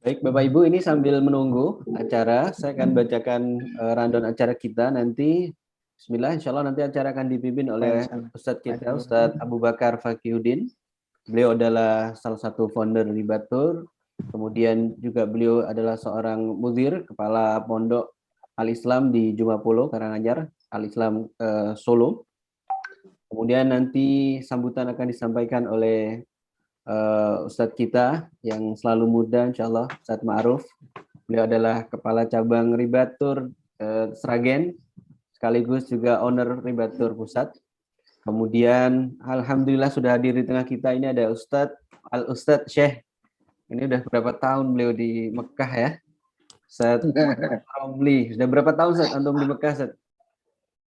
Baik, Bapak Ibu, ini sambil menunggu acara, saya akan bacakan rundown acara kita nanti. Bismillah, insya Allah nanti acara akan dipimpin oleh Ustadz kita, Ustadz Abu Bakar Fakihudin. Beliau adalah salah satu founder Ribatur, kemudian juga beliau adalah seorang mudir, kepala pondok Al-Islam di Jumapolo, Karanganyar, Al-Islam Solo. Kemudian nanti sambutan akan disampaikan oleh Ustadz kita yang selalu muda, insya Allah, Ustadz Ma'ruf. Beliau adalah Kepala Cabang Ribatur Sragen, sekaligus juga owner Ribatur Pusat. Kemudian, Alhamdulillah sudah hadir di tengah kita, ini ada Ustadz Syekh. Ini udah berapa tahun beliau di Mekah ya? Ustadz Romli. Sudah berapa tahun Ustadz antum di Mekah, Ustadz?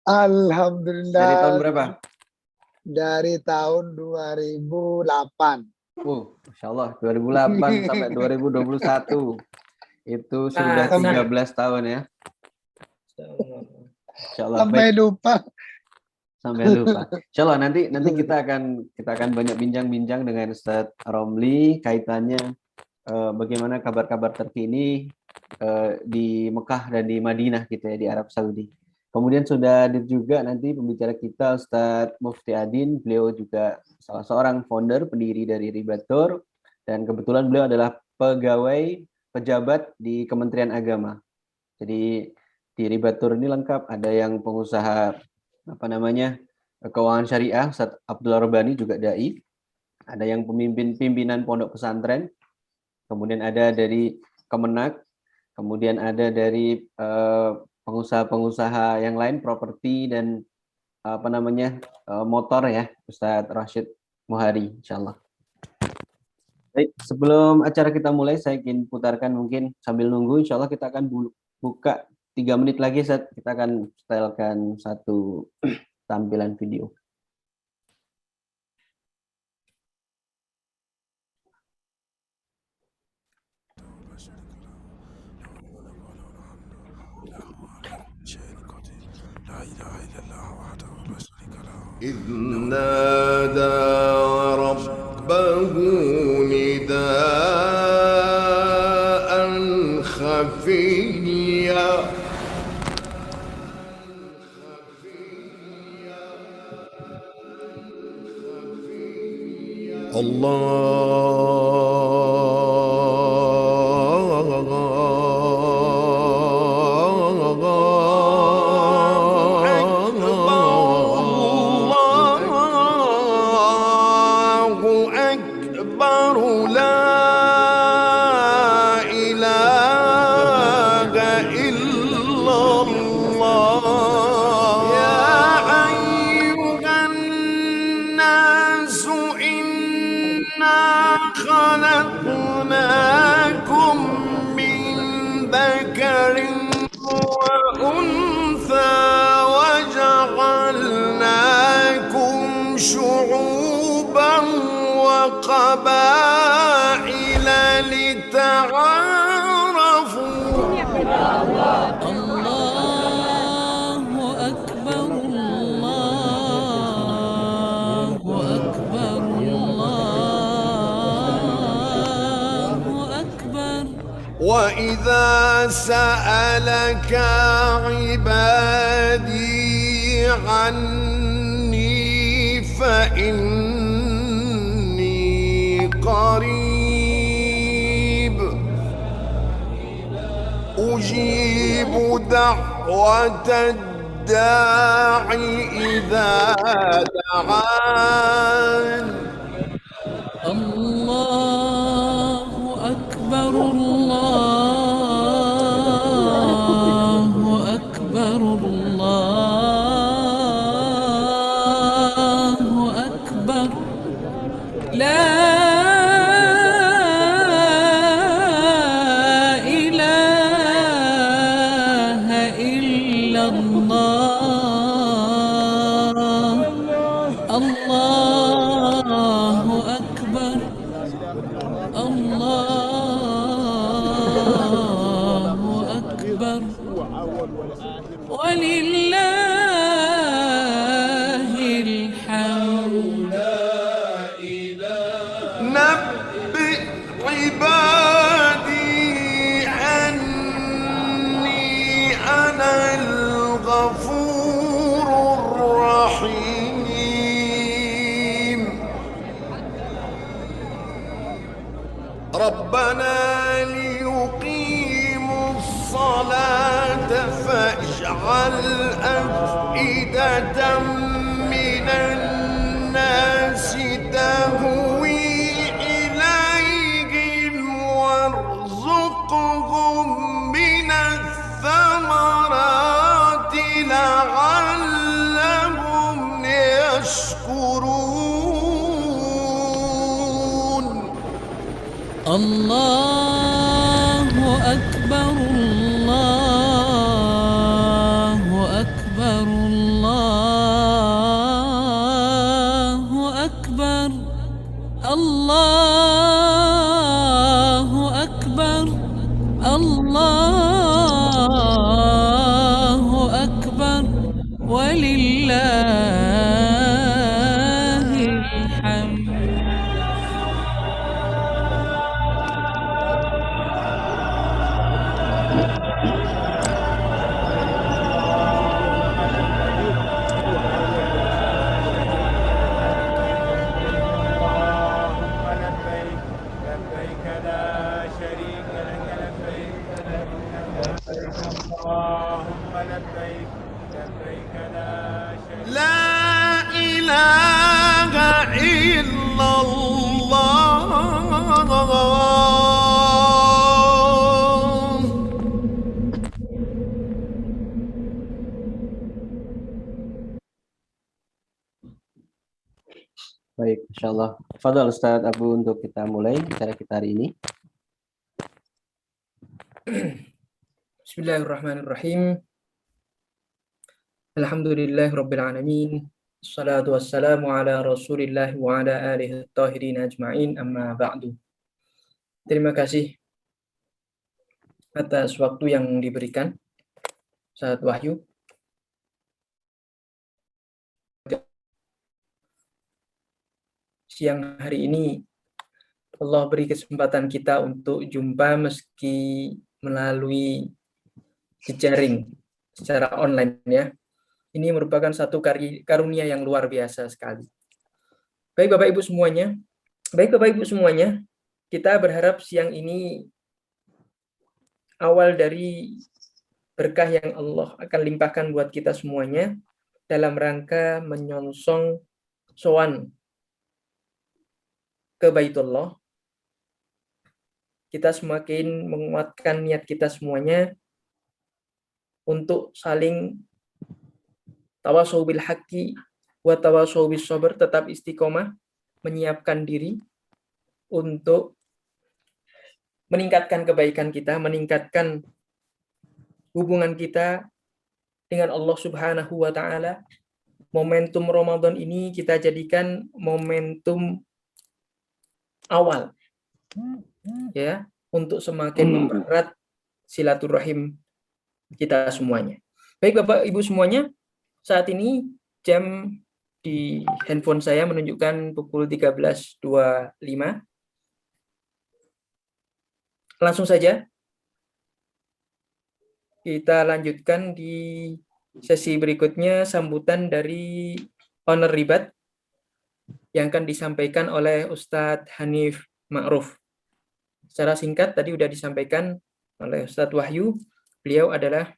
Alhamdulillah. Dari tahun berapa? Dari tahun 2008. Masya Allah, 2008 sampai 2021. Itu sudah 13 tahun ya. Insya Allah. Sampai lupa. Insya Allah nanti kita akan banyak bincang-bincang dengan Ustadz Romli kaitannya bagaimana kabar-kabar terkini di Mekah dan di Madinah gitu ya, di Arab Saudi. Kemudian sudah hadir juga nanti pembicara kita Ustadz Mufti Adin, beliau juga salah seorang founder, pendiri dari Ribatur, dan kebetulan beliau adalah pegawai pejabat di Kementerian Agama. Jadi di Ribatur ini lengkap, ada yang pengusaha keuangan syariah, Ustadz Abdullah Rabbani juga dai, ada yang pimpinan pondok pesantren, kemudian ada dari Kemenak, kemudian ada dari pengusaha-pengusaha yang lain, properti dan motor ya, Ustadz Rashid Muhari, insyaallah. Baik, sebelum acara kita mulai, saya ingin putarkan mungkin sambil nunggu, insyaallah kita akan buka 3 menit lagi, Ustadz. Kita akan setelkan satu tampilan video. إذ نادى ربه نداء خفيا قبائل لتعارفوا الله أكبر الله أكبر الله أكبر وإذا سألك عبادي عني فإني قريب أجيب دعوة الداعي إذا دعان الله أكبر الله أكبر الله أكبر لا ولله الحمد نبئ عبادي ربنا ليقيموا الصلاة فاجعل أفئدة من الناس تهوي إليهم وارزقهم من الثمرات لعلهم يشكرون. الله أكبر الله أكبر الله أكبر الله أكبر الله أكبر ولله الحمد. لا إله إلا الله. Baik, insyaallah. Fadhal Ustaz Abu untuk kita mulai acara kita hari ini. Bismillahirrahmanirrahim. Alhamdulillahirabbil alamin. Assalatu wassalamu ala Rasulillah wa ala alihi tahirin ajma'in, amma ba'du. Terima kasih atas waktu yang diberikan Ustaz Wahyu. Siang hari ini Allah beri kesempatan kita untuk jumpa meski melalui jejaring secara online ya. Ini merupakan satu karunia yang luar biasa sekali. Baik Bapak Ibu semuanya, kita berharap siang ini awal dari berkah yang Allah akan limpahkan buat kita semuanya dalam rangka menyongsong sowan ke Baitullah. Kita semakin menguatkan niat kita semuanya untuk saling tawasau bil haqqi wa tawasau bis sabr, tetap istiqomah, menyiapkan diri untuk meningkatkan kebaikan kita, meningkatkan hubungan kita dengan Allah Subhanahu wa taala. Momentum Ramadan ini kita jadikan momentum awal ya untuk semakin mempererat silaturahim kita semuanya. Baik Bapak Ibu semuanya, saat ini jam di handphone saya menunjukkan pukul 13.25. Langsung saja kita lanjutkan di sesi berikutnya, sambutan dari owner ribat yang akan disampaikan oleh Ustadz Hanif Ma'ruf. Secara singkat tadi sudah disampaikan oleh Ustadz Wahyu. Beliau adalah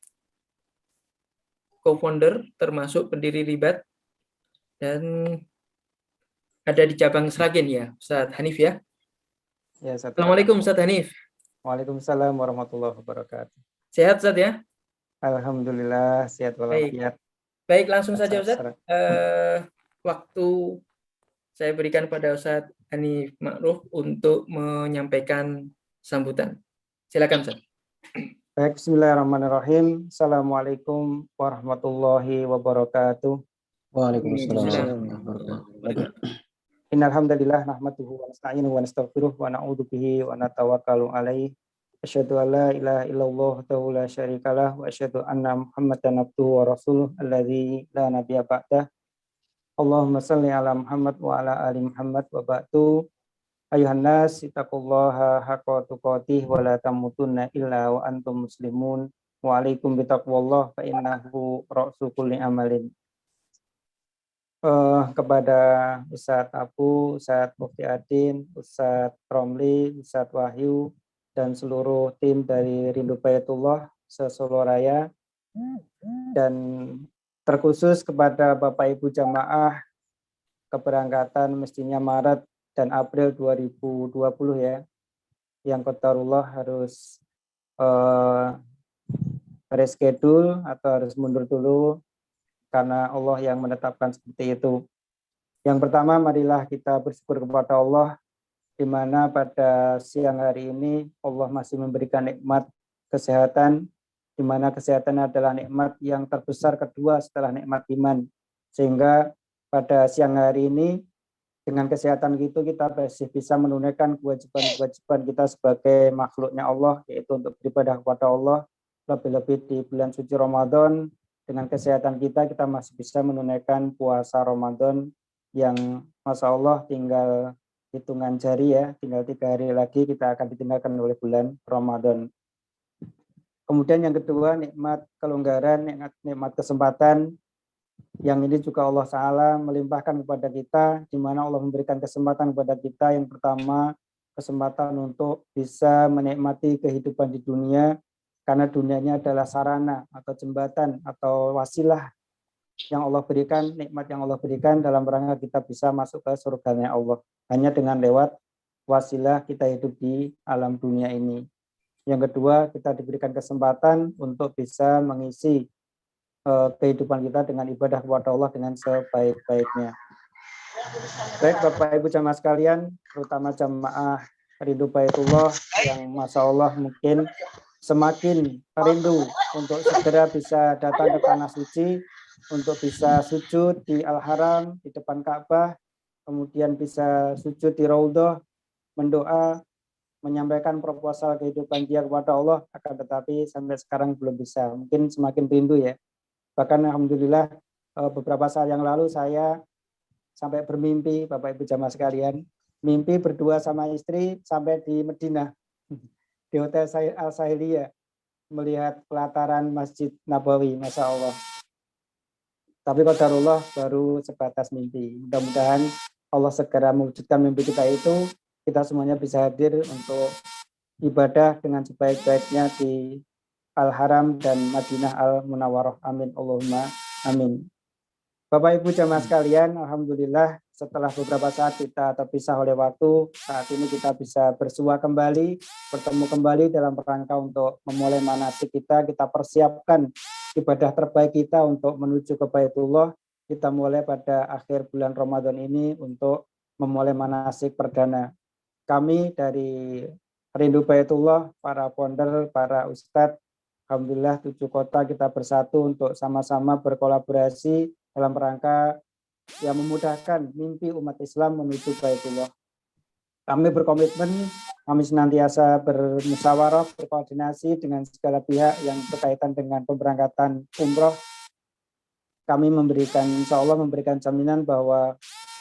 co-founder termasuk pendiri ribat dan ada di cabang Sragen ya, Ustadz Hanif ya. Ya, Assalamualaikum Ustadz Hanif. Waalaikumsalam warahmatullahi wabarakatuh. Sehat Ustadz ya? Alhamdulillah sehat walafiat. Baik, langsung saja Ustadz. Waktu saya berikan pada Ustadz Hanif Ma'ruf untuk menyampaikan sambutan. Silakan Ustadz. Baik, bismillahirrahmanirrahim. Assalamualaikum warahmatullahi wabarakatuh. Waalaikumsalam warahmatullahi wabarakatuh. Innal hamdalillah nahmaduhu wa nasta'inuhu wa nastaghfiruh wa na'udzu bihi wa natawakkalu alaihi. Asyhadu an la ilaha illallah wahdahu la syarikalah wa asyhadu anna Muhammadan abduhu wa rasuluh alladzi la nabiyya ba'dah. Allahumma shalli ala Muhammad wa ala ali Muhammad wa ba'du. Ayuhan nas ittaqullaha haqqa tuqatih wa la tamutunna illa wa antum muslimun. Wa alaikum bitaqwallah fa innahu ra'su kulli amalin. kepada Ustadz Abu, Ustadz Mufti Adin, Ustadz Romli, Ustadz Wahyu, dan seluruh tim dari Rindu Baitullah se-Solo Raya, dan terkhusus kepada Bapak Ibu jamaah keberangkatan mestinya Maret dan April 2020 ya, yang qadarullah harus reschedule atau harus mundur dulu karena Allah yang menetapkan seperti itu. Yang pertama, marilah kita bersyukur kepada Allah di mana pada siang hari ini Allah masih memberikan nikmat kesehatan, di mana kesehatan adalah nikmat yang terbesar kedua setelah nikmat iman. Sehingga pada siang hari ini dengan kesehatan itu kita masih bisa menunaikan kewajiban-kewajiban kita sebagai makhluknya Allah, yaitu untuk beribadah kepada Allah, lebih-lebih di bulan suci Ramadan. Dengan kesehatan kita masih bisa menunaikan puasa Ramadan yang Masya Allah tinggal hitungan jari ya, tinggal 3 hari lagi kita akan ditinggalkan oleh bulan Ramadan. Kemudian yang kedua, nikmat kelonggaran, nikmat kesempatan, yang ini juga Allah Ta'ala melimpahkan kepada kita, di mana Allah memberikan kesempatan kepada kita. Yang pertama, kesempatan untuk bisa menikmati kehidupan di dunia, karena dunianya adalah sarana atau jembatan atau wasilah yang Allah berikan, nikmat yang Allah berikan dalam rangka kita bisa masuk ke surganya Allah. Hanya dengan lewat wasilah kita hidup di alam dunia ini. Yang kedua, kita diberikan kesempatan untuk bisa mengisi kehidupan kita dengan ibadah kepada Allah dengan sebaik-baiknya. Baik Bapak Ibu jamaah sekalian, terutama jamaah Rindu Baitullah yang Masya Allah mungkin semakin rindu untuk segera bisa datang ke tanah suci, untuk bisa sujud di Al-Haram, di depan Ka'bah, kemudian bisa sujud di Raudhah, mendoa, menyampaikan proposal kehidupan dia kepada Allah, akan tetapi sampai sekarang belum bisa. Mungkin semakin rindu ya. Bahkan Alhamdulillah beberapa saat yang lalu saya sampai bermimpi, Bapak Ibu jamaah sekalian, mimpi berdua sama istri sampai di Madinah, di Hotel Al-Sahiliyah, melihat pelataran Masjid Nabawi, Masya Allah. Tapi qadarullah baru sebatas mimpi. Mudah-mudahan Allah segera mewujudkan mimpi kita itu, kita semuanya bisa hadir untuk ibadah dengan sebaik-baiknya di Al-Haram dan Madinah Al-Munawwarah. Amin. Allahumma amin. Bapak Ibu jamaah sekalian, Alhamdulillah setelah beberapa saat kita terpisah oleh waktu, saat ini kita bisa bersua kembali, bertemu kembali dalam rangka untuk memulai manasik kita persiapkan ibadah terbaik kita untuk menuju ke Baitullah. Kita mulai pada akhir bulan Ramadan ini untuk memulai manasik perdana. Kami dari Rindu Baitullah, para founder, para ustadz, Alhamdulillah 7 kota kita bersatu untuk sama-sama berkolaborasi dalam rangka yang memudahkan mimpi umat Islam menuju Baitullah. Kami berkomitmen, kami senantiasa bermusyawarah, berkoordinasi dengan segala pihak yang berkaitan dengan pemberangkatan umroh. Kami memberikan, insya Allah memberikan jaminan bahwa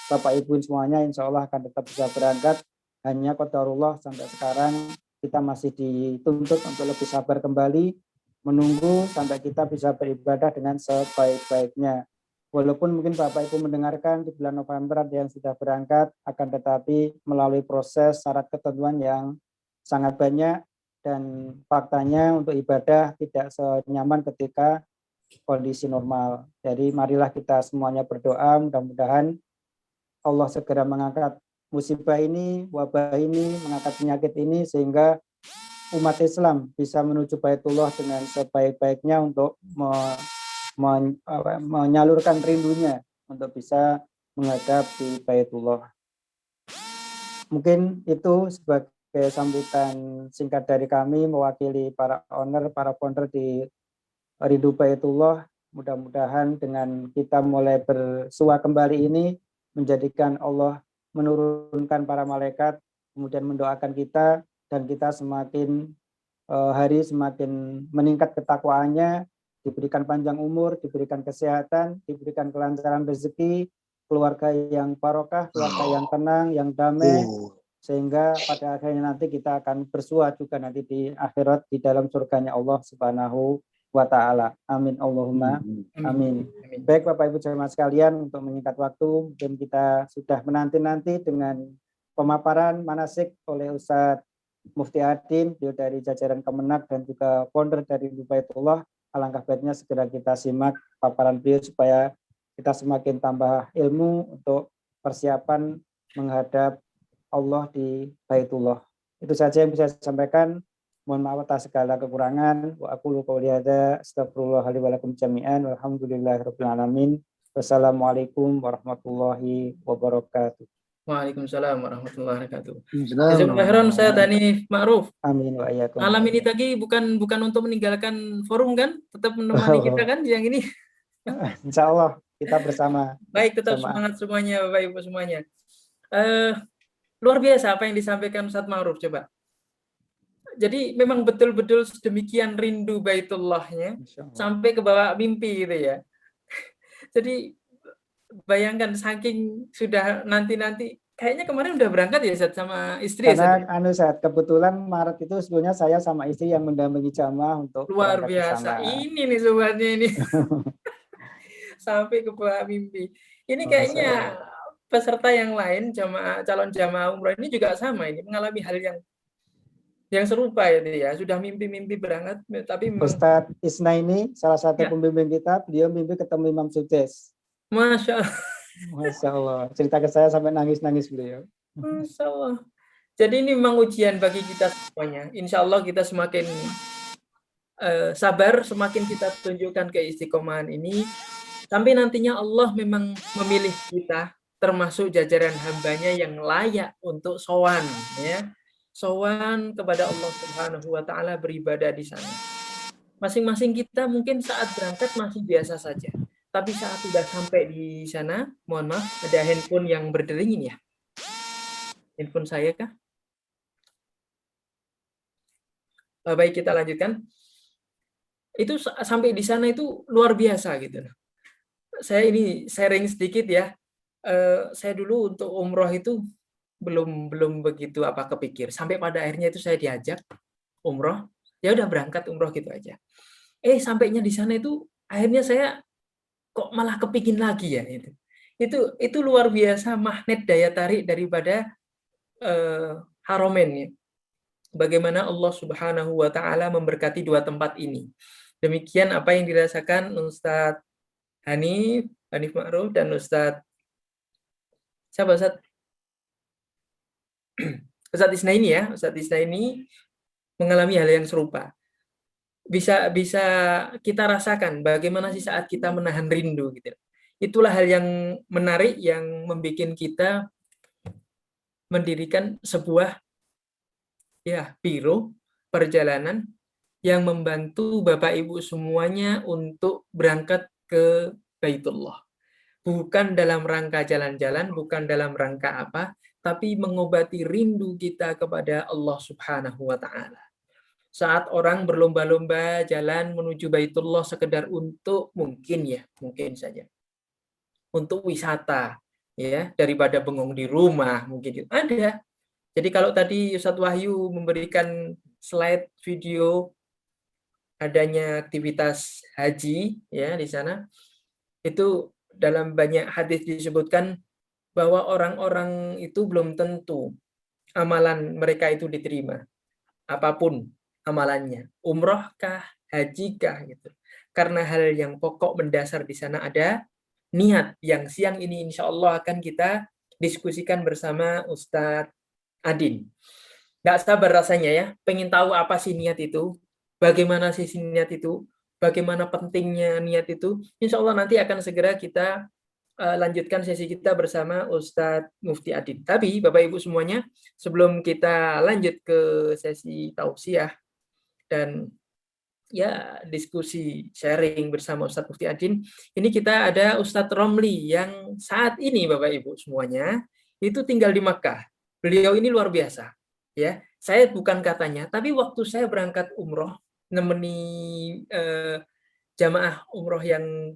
Bapak Ibu semuanya insya Allah akan tetap bisa berangkat. Hanya qadarullah sampai sekarang kita masih dituntut untuk lebih sabar kembali, menunggu sampai kita bisa beribadah dengan sebaik-baiknya. Walaupun mungkin Bapak Ibu mendengarkan di bulan November ada yang sudah berangkat, akan tetapi melalui proses syarat ketentuan yang sangat banyak, dan faktanya untuk ibadah tidak senyaman ketika kondisi normal. Jadi marilah kita semuanya berdoa, mudah-mudahan Allah segera mengangkat musibah ini, wabah ini, mengangkat penyakit ini, sehingga umat Islam bisa menuju Baitullah dengan sebaik-baiknya untuk menyalurkan rindunya untuk bisa menghadap di Baitullah. Mungkin itu sebagai sambutan singkat dari kami mewakili para owner, para founder di Rindu Baitullah. Mudah-mudahan dengan kita mulai bersua kembali ini menjadikan Allah menurunkan para malaikat, kemudian mendoakan kita, dan kita semakin hari semakin meningkat ketakwaannya, diberikan panjang umur, diberikan kesehatan, diberikan kelancaran rezeki, keluarga yang barokah, keluarga yang tenang, yang damai, sehingga pada akhirnya nanti kita akan bersua juga nanti di akhirat di dalam surganya Allah Subhanahu wa ta'ala. Amin Allahumma amin. Amin. Baik Bapak Ibu jemaah sekalian, untuk menyingkat waktu, mungkin kita sudah menanti-nanti dengan pemaparan manasik oleh Ustadz Mufti Adin, beliau dari jajaran Kemenak dan juga founder dari Baitullah. Alangkah baiknya segera kita simak paparan beliau supaya kita semakin tambah ilmu untuk persiapan menghadap Allah di Baitullah. Itu saja yang bisa saya sampaikan. Mohon maaf atas segala kekurangan. Wa aqulu qouli hadza astaghfirullah li wa lakum jami'an walhamdulillahirabbil alamin. Wassalamualaikum warahmatullahi wabarakatuh. Waalaikumsalam warahmatullahi wabarakatuh. Bismillah. Jazakumullah khairan Ustaz Hanif Ma'ruf. Amin wa iyyakum. Malam ini tadi bukan untuk meninggalkan forum kan? Tetap menemani kita kan siang ini. Insya Allah kita bersama. Baik, tetap Jamaah. semangat semuanya Bapak Ibu semuanya. Luar biasa apa yang disampaikan Ustaz Ma'ruf, coba. Jadi memang betul-betul sedemikian rindu Baitullahnya Insya Allah. sampai ke bawah mimpi gitu ya. Jadi bayangkan saking sudah nanti-nanti, kayaknya kemarin udah berangkat ya Ustaz sama istri ya Ustaz? Karena Ustaz, kebetulan Maret itu sebelumnya saya sama istri yang mendampingi jamaah untuk Luar berangkat ke biasa. sana. Ini nih sobatnya ini. Sampai ke bawah mimpi. Ini kayaknya peserta yang lain, calon jamaah umroh ini juga sama, ini mengalami hal yang serupa itu ya. Sudah mimpi-mimpi berangkat, tapi memang Ustadz Isna ini salah satu Ya. pembimbing kita, beliau mimpi ketemu Imam Sukses. Masya Allah. Masya Allah, cerita ke saya sampai nangis-nangis beliau. Masya Allah. Jadi ini memang ujian bagi kita semuanya. Insya Allah kita semakin sabar, semakin kita tunjukkan keistiqomahan ini, sampai nantinya Allah memang memilih kita termasuk jajaran hambanya yang layak untuk sowan, ya, sowan kepada Allah Subhanahu Wa Taala, beribadah di sana. Masing-masing kita mungkin saat berangkat masih biasa saja. Tapi saat sudah sampai di sana, mohon maaf, ada handphone yang berdering ini ya. Handphone saya kah? Baik, kita lanjutkan. Itu sampai di sana itu luar biasa gitu. Saya ini sharing sedikit ya. Saya dulu untuk umroh itu belum begitu kepikir. Sampai pada akhirnya itu saya diajak umroh. Ya udah berangkat umroh gitu aja. Sampainya di sana itu akhirnya saya kok malah kepingin lagi ya itu. Itu luar biasa magnet daya tarik daripada Haromen ya. Bagaimana Allah Subhanahu Wa Taala memberkati dua tempat ini. Demikian apa yang dirasakan Ustadz Hanif Ma'ruf dan Ustadz siapa Ustadz? Ustadz Isna ini ya, Ustadz Isna ini mengalami hal yang serupa. Bisa kita rasakan bagaimana sih saat kita menahan rindu gitu. Itulah hal yang menarik yang membuat kita mendirikan sebuah biro perjalanan yang membantu Bapak Ibu semuanya untuk berangkat ke Baitullah. Bukan dalam rangka jalan-jalan, bukan dalam rangka apa, tapi mengobati rindu kita kepada Allah Subhanahu Wa Taala. Saat orang berlomba-lomba jalan menuju Baitullah sekedar untuk mungkin saja untuk wisata ya, daripada bengong di rumah mungkin ada. Jadi kalau tadi Ustadz Wahyu memberikan slide video adanya aktivitas haji ya di sana, itu dalam banyak hadis disebutkan bahwa orang-orang itu belum tentu amalan mereka itu diterima, apapun amalannya, umrohkah, hajikah gitu. Karena hal yang pokok mendasar di sana ada niat yang siang ini insya Allah akan kita diskusikan bersama Ustadz Adin. Nggak sabar rasanya ya, pengen tahu apa sih niat itu, bagaimana sih niat itu, bagaimana pentingnya niat itu. Insya Allah nanti akan segera kita lanjutkan sesi kita bersama Ustadz Mufti Adin. Tapi Bapak Ibu semuanya, sebelum kita lanjut ke sesi tausiah dan ya diskusi sharing bersama Ustadz Mufti Adin, ini kita ada Ustadz Romli yang saat ini Bapak Ibu semuanya itu tinggal di Makkah. Beliau ini luar biasa ya. Saya bukan katanya, tapi waktu saya berangkat umroh nemeni jamaah umroh yang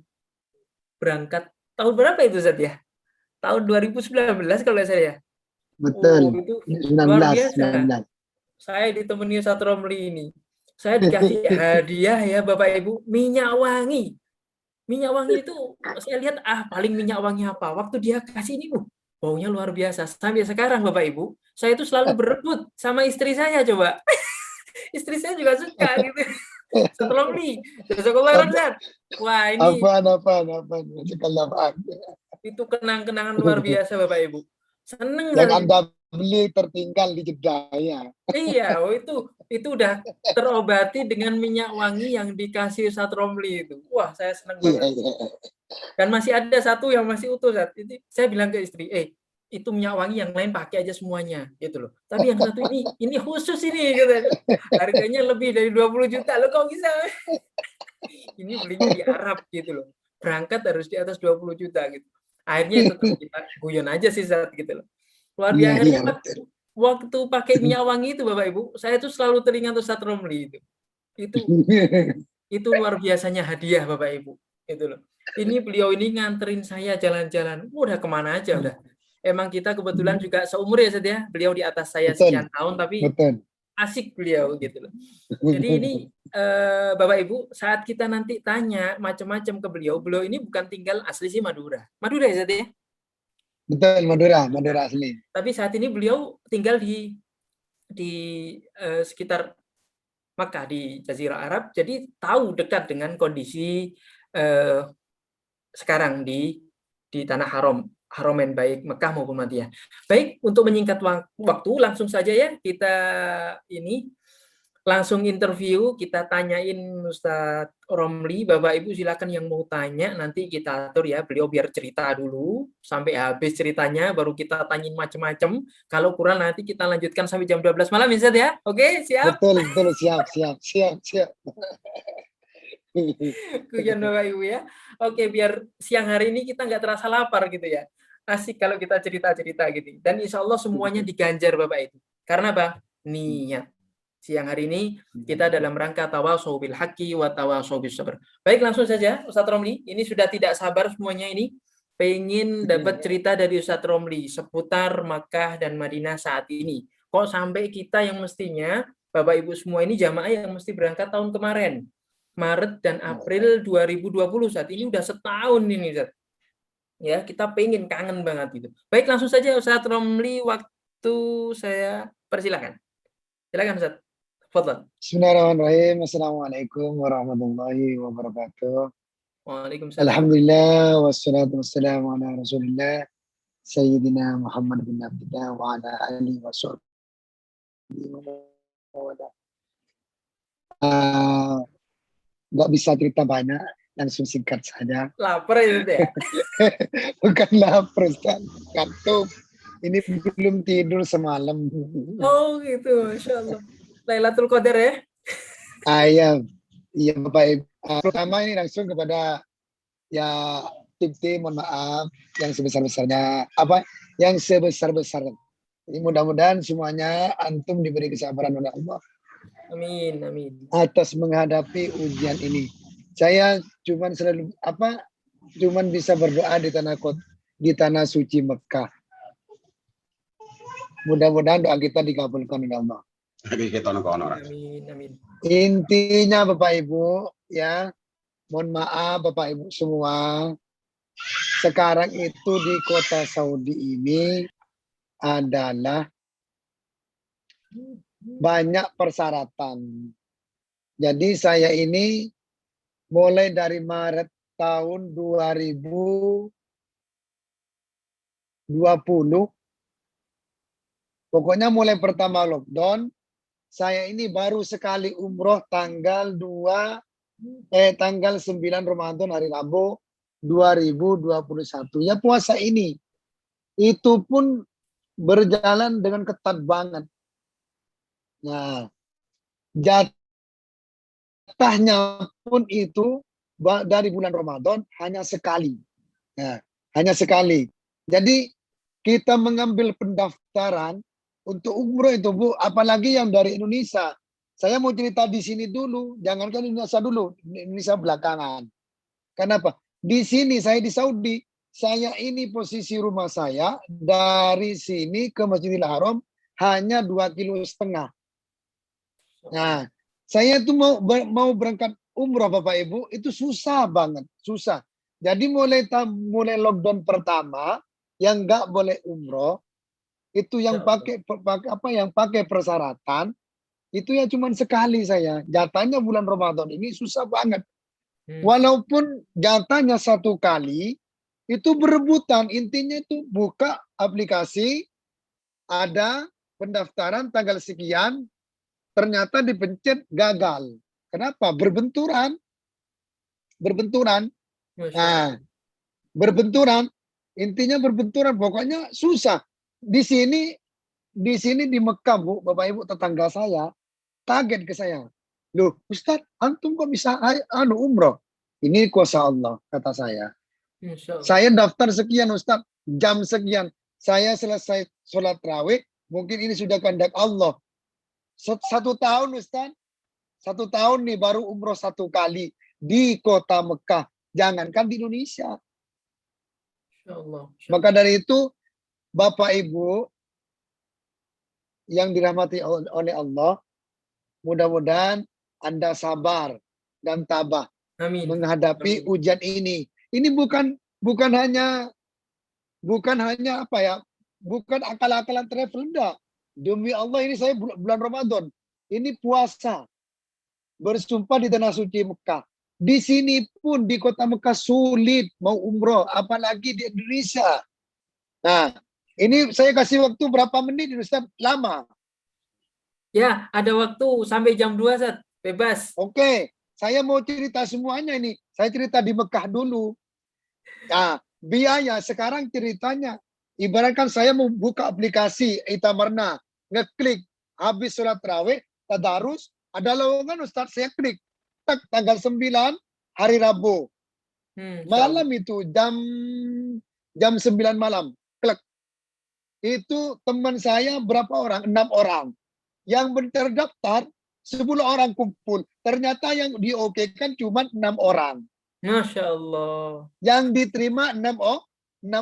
berangkat tahun berapa itu Ustadz ya? Tahun 2019 kalau saya ya. Betul. Itu 19. luar biasa. 19. Saya ditemani Ustadz Romli ini. saya dikasih hadiah ya Bapak Ibu, minyak wangi. Minyak wangi itu saya lihat paling minyak wangi apa? Waktu dia kasih ini, baunya luar biasa. Sampai sekarang Bapak Ibu, saya itu selalu berebut sama istri saya coba. Istri saya juga suka gitu. Setelah beli, jazakallah khairan. Wah, ini Apaan? Sekali apaan? itu kenang-kenangan luar biasa Bapak Ibu. Seneng Yang saya. Anda beli tertinggal di Jeddah ya. Iya, itu udah terobati dengan minyak wangi yang dikasih Ustadz Romli itu. Wah, saya senang Iya, banget. iya. Dan masih ada satu yang masih utuh, Ustadz. Saya bilang ke istri, itu minyak wangi yang lain pakai aja semuanya, gitu loh. Tapi yang satu ini khusus ini, gitu. Harganya lebih dari 20 juta, loh kok bisa? Ini belinya di Arab, gitu loh. Berangkat harus di atas 20 juta, gitu. Akhirnya tetap kita guyon aja sih, Ustadz, gitu loh. Luar Iya, biasa. iya, betul. Waktu pakai minyak wangi itu Bapak Ibu, saya tuh selalu teringat Ustadz Romli itu. Itu luar biasanya hadiah Bapak Ibu. Itu loh. Ini beliau ini nganterin saya jalan-jalan. Udah kemana aja udah. Emang kita kebetulan juga seumur ya Ustadz ya. Beliau di atas saya Betul. sekian tahun tapi Betul. asik beliau gitu loh. Jadi ini Bapak Ibu, saat kita nanti tanya macam-macam ke beliau ini bukan tinggal asli sih Madura. Madura ya Ustadz ya? Betul, Madura asli. Tapi saat ini beliau tinggal di sekitar Makkah di Jazirah Arab, jadi tahu dekat dengan kondisi sekarang di tanah Haromen baik Mekah maupun Madinah. Baik, untuk menyingkat waktu langsung saja ya kita ini langsung interview, kita tanyain Ustadz Romli. Bapak Ibu silakan yang mau tanya, nanti kita atur ya, beliau biar cerita dulu sampai habis ceritanya baru kita tanyain macam-macam. Kalau kurang nanti kita lanjutkan sampai jam 12 malam Ustadz ya. Oke, siap? Betul, siap. Kuyan Bapak Ibu ya. Oke, biar siang hari ini kita nggak terasa lapar gitu ya. Asik kalau kita cerita-cerita gitu. Dan insya Allah semuanya diganjar Bapak Ibu. Karena apa? Niat. Siang hari ini kita dalam rangka tawasau bil haqqi wa tawasau bis sabr. Baik, langsung saja Ustadz Romli. Ini sudah tidak sabar semuanya ini pengen dapat cerita dari Ustadz Romli seputar Makkah dan Madinah saat ini. Kok sampai kita yang mestinya Bapak Ibu semua ini jamaah yang mesti berangkat tahun kemarin, Maret dan April 2020, saat ini udah setahun ini Ustadz. Ya, kita pengen kangen banget gitu. Baik, langsung saja Ustadz Romli, waktu saya persilakan. Silakan Ustadz. Fadlan. Bismillahirrahmanirrahim. Assalamualaikum warahmatullahi wabarakatuh. Waalaikumsalam. Alhamdulillah wassalatu wassalamu ala Rasulillah Sayyidina Muhammad bin Abdullah wa ala alihi wa sahbihi. Nggak bisa cerita banyak, langsung singkat saja. Lapar ya? Bukan lapar, Ustaz. Kantuk. Ini belum tidur semalam. Oh gitu, Masya Allah. Lailatul Qadar ya? Iya Bapak Ibu. Pertama ini langsung kepada ya tim mohon maaf yang sebesar-besarnya, yang sebesar-besarnya. Ini mudah-mudahan semuanya antum diberi kesabaran oleh Allah. Amin. Atas menghadapi ujian ini. Saya cuman bisa berdoa di tanah suci Mekah. Mudah-mudahan doa kita dikabulkan oleh Allah. Amin. Intinya Bapak Ibu ya, mohon maaf Bapak Ibu semua, sekarang itu di kota Saudi ini adalah banyak persyaratan. Jadi saya ini mulai dari Maret tahun 2020, pokoknya mulai pertama lockdown, saya ini baru sekali umroh tanggal 9 Ramadan hari Rabu 2021. Ya puasa ini. Itu pun berjalan dengan ketat banget. Nah, jatahnya pun itu dari bulan Ramadan hanya sekali. Nah, hanya sekali. Jadi kita mengambil pendaftaran untuk umroh itu Bu, apalagi yang dari Indonesia. Saya mau cerita di sini dulu, jangankan Indonesia dulu, Indonesia belakangan. Kenapa? Di sini saya di Saudi, saya ini posisi rumah saya dari sini ke Masjidil Haram hanya 2,5 km. Nah, Saya tuh mau berangkat umroh Bapak Ibu, itu susah banget, susah. Jadi mulai lockdown pertama yang nggak boleh umroh, itu yang pakai persyaratan, itu ya cuman sekali saya. Jatahnya bulan Ramadan ini susah banget. Walaupun jatahnya satu kali, itu berebutan. Intinya itu buka aplikasi, ada pendaftaran tanggal sekian, ternyata dipencet gagal. Kenapa? Berbenturan. Nah, berbenturan. Intinya berbenturan. Pokoknya susah. Di sini di Mekah, Bu, Bapak Ibu, tetangga saya kaget ke saya. Loh, Ustadz, antum kok bisa umroh? Ini kuasa Allah, kata saya. Saya daftar sekian, Ustadz, jam sekian. Saya selesai sholat rawih, mungkin ini sudah kehendak Allah. 1 tahun, Ustadz. 1 tahun nih baru umroh 1 kali di kota Mekah. Jangankan di Indonesia. Maka dari itu, Bapak Ibu yang dirahmati oleh Allah, mudah-mudahan Anda sabar dan tabah menghadapi ujian ini. Ini bukan hanya apa ya? Bukan akal-akalan travel, enggak. Demi Allah, ini saya bulan Ramadan. Ini puasa. Bersumpah di tanah suci Mekah. Di sini pun di kota Mekah sulit mau umroh, apalagi di Indonesia. Nah, ini saya kasih waktu berapa menit, Ustaz? Lama. Ya, ada waktu sampai jam 2, Ustaz. Bebas. Oke, saya mau cerita semuanya ini. Saya cerita di Mekah dulu. Nah, biaya sekarang ceritanya. Ibaratkan saya mau buka aplikasi Itamarna, ngeklik, habis sholat rawih, tadarus, ada lowongan Ustaz, saya klik. Tak, tanggal 9, hari Rabu. Malam itu, jam 9 malam. Klik. Itu teman saya berapa orang? 6 orang. Yang terdaftar 10 orang kumpul. Ternyata yang diokekan cuma 6 orang. Masya Allah. Yang diterima 6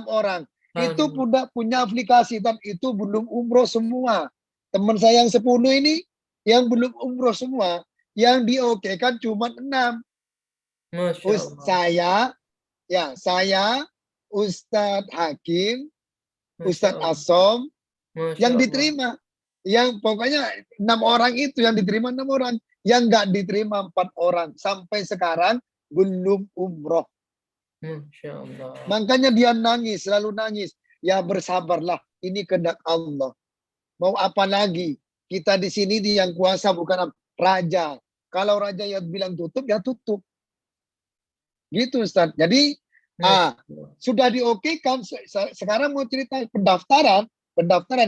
orang. Itu punya aplikasi dan itu belum umroh semua. Teman saya yang 10 ini yang belum umroh semua. Yang diokekan cuma 6. Saya, Ustadz Hakim, Ustadz Asom, yang diterima. Yang pokoknya 6 orang itu yang diterima 6 orang. Yang nggak diterima 4 orang. Sampai sekarang belum umroh. Masya Allah. Makanya dia nangis, selalu nangis. Ya bersabarlah, ini kehendak Allah. Mau apa lagi? Kita di sini yang kuasa bukan raja. Kalau raja yang bilang tutup, ya tutup. Gitu Ustaz. Jadi sudah diokekan. Sekarang mau cerita pendaftaran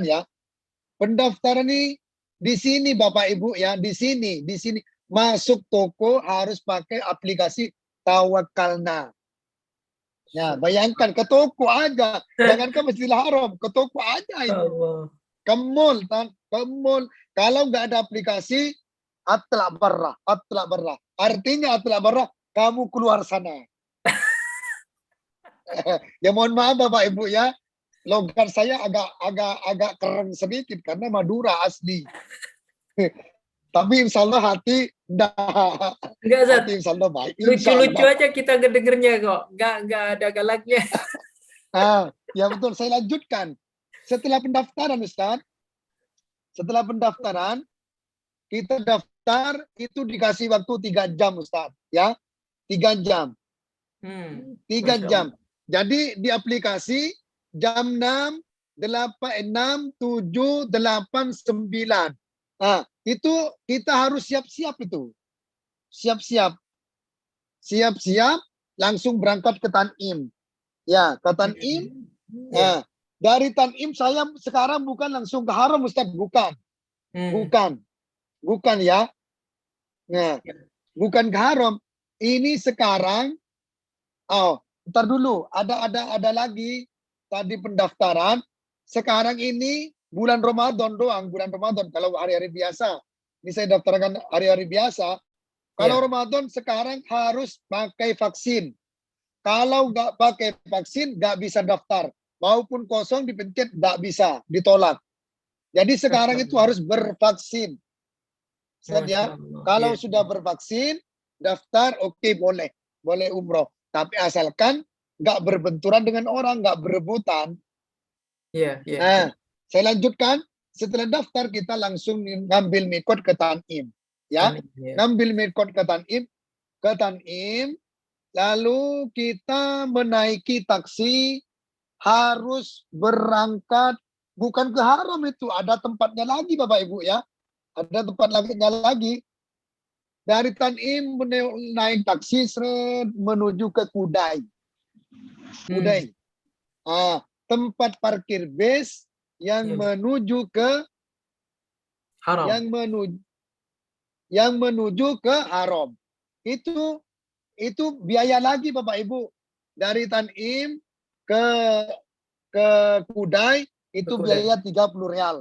ya. Pendaftaran ini di sini Bapak Ibu ya, di sini masuk toko harus pakai aplikasi Tawakkalna. Ya, bayangkan ke toko aja, jangan ke Masjidil Haram, ke toko aja itu. Ke mall. Kalau nggak ada aplikasi, atlak barra. Artinya atlak barra, kamu keluar sana. Ya mohon maaf Bapak Ibu ya, logat saya agak keren sedikit karena Madura asli. Tapi insya Allah hati enggak, Zat. Insya Allah baik. Lucu-lucu aja kita ngedengernya kok. Enggak ada galaknya. Ya betul, saya lanjutkan. Setelah pendaftaran Ustaz, kita daftar itu dikasih waktu 3 jam Ustaz, ya. 3 jam. 3 jam. Jadi di aplikasi jam 6, 6, 7, 8, 9. Itu kita harus siap-siap itu. Siap-siap langsung berangkat ke Tanim. Ya, ke Tanim. Dari Tanim saya sekarang bukan langsung ke Haram Ustaz, bukan. Bukan ya. Nah, bukan ke Haram. Ini sekarang ntar dulu, ada lagi tadi pendaftaran. Sekarang ini bulan Ramadan doang, kalau hari-hari biasa. Ini saya daftarkan hari-hari biasa. Kalau Ramadan sekarang harus pakai vaksin. Kalau nggak pakai vaksin, nggak bisa daftar. Maupun kosong dipencet, nggak bisa, ditolak. Jadi sekarang itu harus bervaksin. Ustaz ya. Masya Allah. Kalau Iya, sudah bervaksin, daftar, oke, boleh umroh. Tapi asalkan nggak berbenturan dengan orang, nggak berebutan. iya, iya. Nah, saya lanjutkan. Setelah daftar kita langsung ngambil mikot ke Tanim, ya. Iya. Ngambil mikot ke Tanim, lalu kita menaiki taksi, harus berangkat bukan ke Haram, itu ada tempatnya lagi Bapak Ibu ya. Ada tempat lagi. Dari Tanim naik taksi menuju ke Kudai. Tempat parkir bus yang Iya. menuju ke Haram. yang menuju ke Haram. Itu biaya lagi Bapak Ibu. Dari Tanim ke Kudai itu Ke Kudai. biaya 30 real.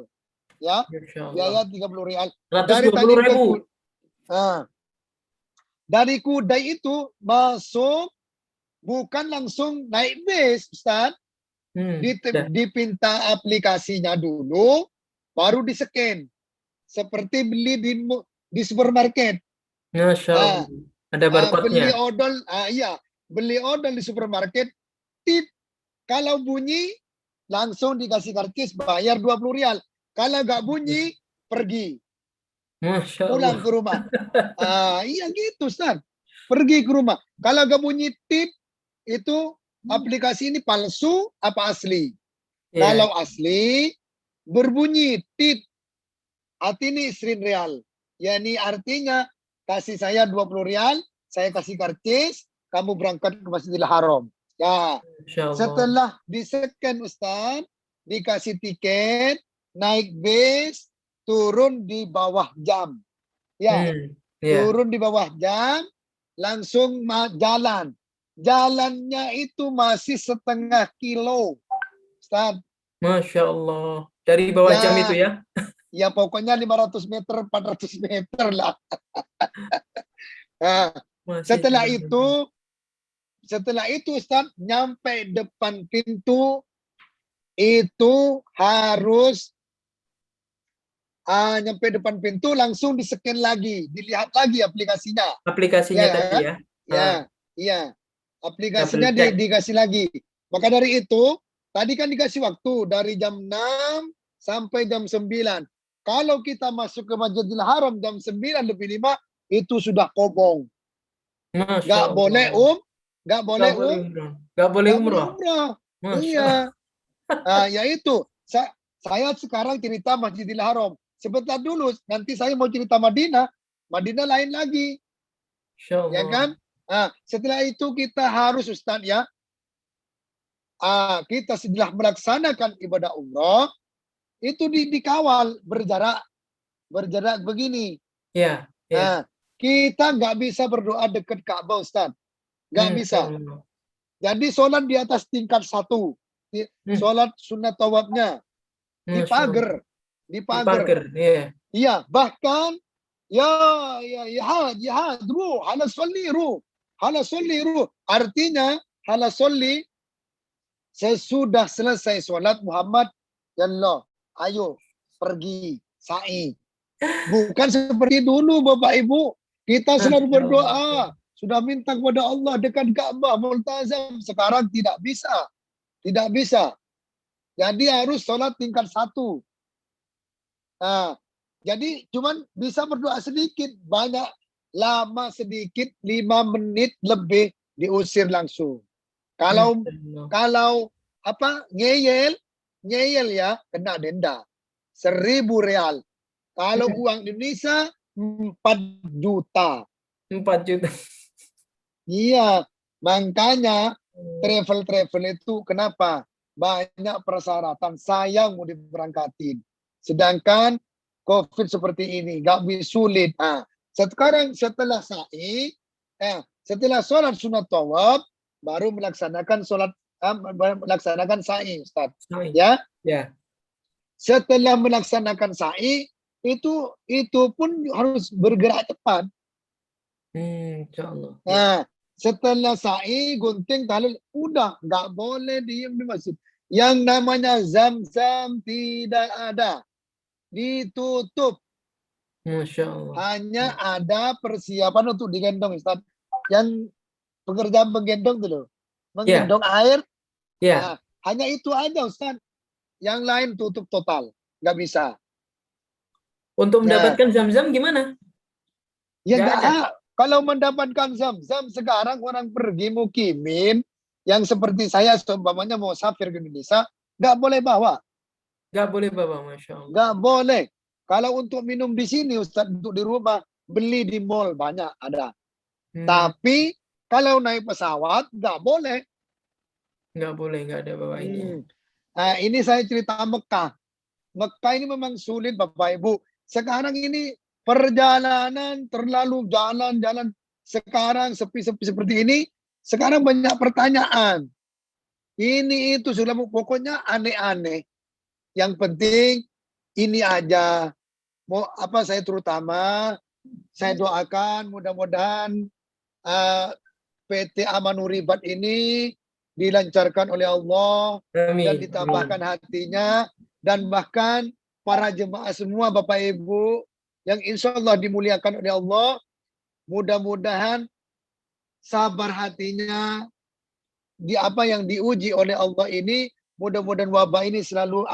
Ya, Masya Allah. biaya 30 real. 120.000. Dari Kudai itu masuk bukan langsung naik bis, Ustaz. Dipinta aplikasinya dulu, baru di-scan. Seperti beli di supermarket. Masya Allah. Ada barcode-nya. Beli odol di supermarket, tip. Kalau bunyi, langsung dikasih karcis, bayar 20 real. Kalau nggak bunyi, pergi. Masya Pulang Allah. ke rumah. Iya gitu, Ustaz. Pergi ke rumah. Kalau nggak bunyi tip, itu aplikasi ini palsu apa asli? Iya. Kalau asli, berbunyi tip. Artinya 20 real. Yani artinya, kasih saya 20 real, saya kasih karcis, kamu berangkat ke Masjidil Haram. Ya, Masya Allah. setelah di-scan Ustaz, dikasih tiket, naik bis, turun di bawah jam. Ya, Iya. turun di bawah jam, langsung jalan. Jalannya itu masih setengah kilo. Ustaz. Masya Allah. Dari bawah jam itu ya? Ya pokoknya 500 meter, 400 meter lah. Nah, setelah itu Ustaz, nyampe depan pintu, itu harus nyampe depan pintu langsung di-scan lagi, dilihat lagi aplikasinya. Aplikasinya Ya, tadi ya? Iya. Aplikasinya dikasih lagi. Maka dari itu, tadi kan dikasih waktu dari jam 6 sampai jam 9. Kalau kita masuk ke Masjidil Haram jam 9:05, itu sudah kobong. Nggak boleh umroh. Iya. Ya itu. Saya sekarang cerita Masjidil Haram. Sebentar dulu, nanti saya mau cerita Madinah. Madinah lain lagi. Ya kan? Setelah itu kita harus Ustaz ya. Kita setelah melaksanakan ibadah umroh, itu dikawal berjarak begini. Iya. Kita nggak bisa berdoa dekat Ka'bah Ustaz. Nggak bisa. Jadi sholat di atas tingkat 1. Sholat sunat tawafnya. Di pagar. Iya. Bahkan hala sholli ruh. Artinya hala sholli, sesudah selesai sholat Muhammad, yallah, ayo pergi sa'i. Bukan seperti dulu Bapak Ibu, kita selalu berdoa, sudah minta kepada Allah dekat Ka'bah, multazam. Sekarang tidak bisa. Jadi harus sholat tingkat 1. Jadi cuman bisa berdoa sedikit, banyak lama sedikit, 5 menit lebih diusir langsung. Kalau ngeyel ya, kena denda 1.000 real. Kalau uang Indonesia 4 juta. 4 juta. Iya, makanya travel itu kenapa? Banyak persyaratan, sayang mau diberangkatin. Sedangkan COVID seperti ini, nggak bisa sulit. Sekarang setelah sa'i, setelah sholat sunat tawaf, baru melaksanakan sa'i, Ustaz. Ya? Setelah melaksanakan sa'i, itu pun harus bergerak cepat. Insyaallah. Setelah sa'i, gunting, tahlil, udah nggak boleh diem di masjid. Yang namanya zam-zam tidak ada, ditutup. Masya Allah. Hanya ada persiapan untuk digendong, Ustaz. Yang pekerjaan menggendong itu loh. Menggendong air, Ya, nah, hanya itu aja, Ustaz. Yang lain tutup total. Nggak bisa. untuk Ya. mendapatkan zam-zam gimana? Ya Nggak nggak ada. kalau mendapatkan zam-zam sekarang orang pergi mukimin yang seperti saya seumpamanya mau safir ke Indonesia, nggak boleh bawa. Nggak boleh bawa, Masya Allah. Nggak boleh. Kalau untuk minum di sini, Ustaz, untuk di rumah, beli di mall banyak ada. Tapi kalau naik pesawat, nggak boleh. Nggak boleh, nggak ada bawa ini. Nah, ini saya cerita Mekah. Mekah ini memang sulit, Bapak Ibu. Sekarang ini perjalanan terlalu jalan-jalan sekarang sepi-sepi seperti ini. Sekarang banyak pertanyaan. Ini itu sudah pokoknya aneh-aneh. Yang penting ini aja. Mau apa saya terutama saya doakan mudah-mudahan PT Amanuribat ini dilancarkan oleh Allah dan Amin. ditambahkan hatinya, dan bahkan para jemaah semua Bapak Ibu yang insya Allah dimuliakan oleh Allah, mudah-mudahan sabar hatinya di apa yang diuji oleh Allah ini, mudah-mudahan wabah ini selalu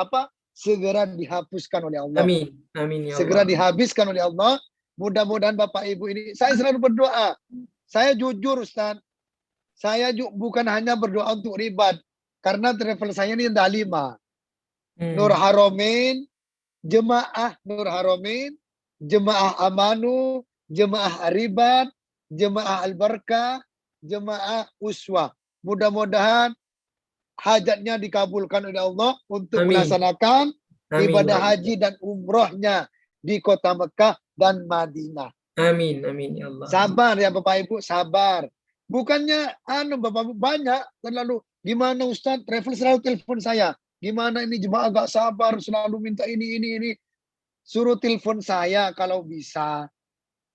segera dihapuskan oleh Allah. Amin. Amin ya Segera Allah. dihabiskan oleh Allah. Mudah-mudahan Bapak Ibu ini, saya selalu berdoa. Saya jujur Ustaz, saya bukan hanya berdoa untuk ribat, karena travel saya ini ada 5. Nur Haromin, Jemaah Nur Haromin, Jemaah Amanu, Jemaah Ribat, Jemaah Al-Barkah, Jemaah Uswah. Mudah-mudahan hajatnya dikabulkan oleh Allah untuk Amin. melaksanakan ibadah Amin. haji dan umrohnya di kota Mekah dan Madinah. Amin. Amin ya Allah. Sabar ya Bapak Ibu, sabar. Bukannya Bapak Ibu banyak terlalu gimana Ustaz, travel selalu telepon saya. Gimana ini jemaah agak sabar, selalu minta ini. Suruh telepon saya kalau bisa.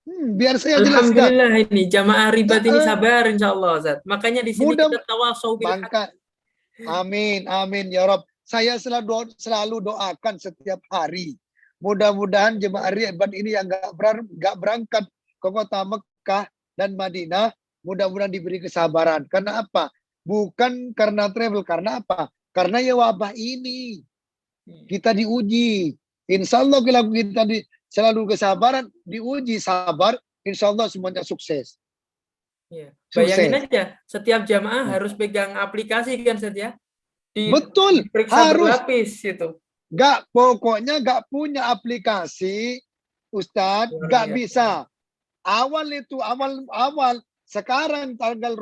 Biar saya jelaskan. Alhamdulillah ini jamaah ribat ini sabar insya Allah, Ustaz. Makanya di sini kita tawasau bil haq. Amin, amin ya Rob. Saya selalu doakan setiap hari. Mudah-mudahan jemaah ribat ini yang nggak berangkat ke kota Mekah dan Madinah, mudah-mudahan diberi kesabaran. Karena apa? Bukan karena travel, karena apa? Karena ya wabah ini kita diuji. Insya Allah kalau kita selalu kesabaran, diuji sabar, insya Allah semuanya sukses. Ya. Bayangin aja, setiap jamaah harus pegang aplikasi kan, Ustaz ya? Betul, Periksa harus. berlapis itu. Pokoknya nggak punya aplikasi, Ustadz, nggak bisa. Awal sekarang tanggal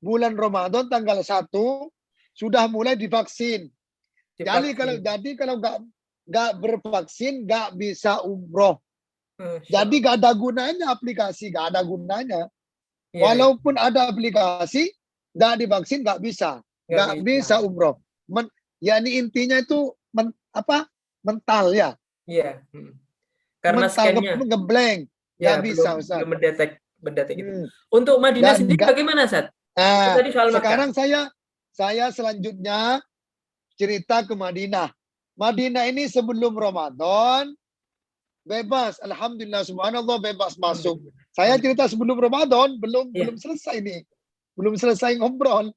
bulan Ramadan tanggal 1 sudah mulai divaksin. Jadi kalau nggak bervaksin nggak bisa umroh. Jadi nggak ada gunanya aplikasi, nggak ada gunanya. Walaupun ada aplikasi, nggak divaksin nggak bisa, nggak bisa umroh. Ini intinya itu mental ya. Iya. Karena mental ngeblank, nggak bisa Ustaz. Belum mendetek itu. Untuk Madinah sendiri bagaimana, Ustaz? Tadi soal sekarang saya selanjutnya cerita ke Madinah. Madinah ini sebelum Ramadan bebas, alhamdulillah, subhanallah, bebas masuk. Saya cerita sebelum Ramadan, belum selesai nih. Belum selesai ngobrol.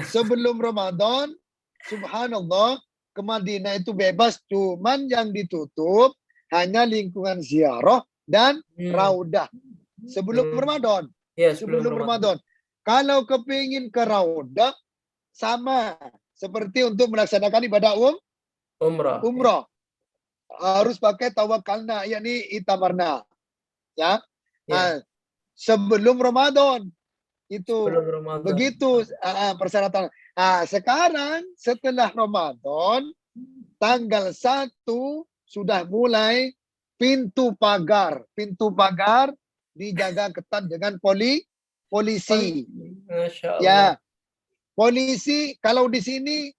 Sebelum Ramadan, subhanallah, ke Madinah itu bebas, cuman yang ditutup hanya lingkungan ziarah dan raudah. Sebelum Ramadan. Sebelum Ramadan. Kalau kepingin ke raudah, sama seperti untuk melaksanakan ibadah umrah. Harus pakai tawakalna, yakni itamarna. Ya. Nah, sebelum Ramadan itu begitu persyaratan. Nah, sekarang setelah Ramadan tanggal 1 sudah mulai pintu pagar dijaga ketat dengan polisi. Masya Allah. Ya. Polisi kalau di sini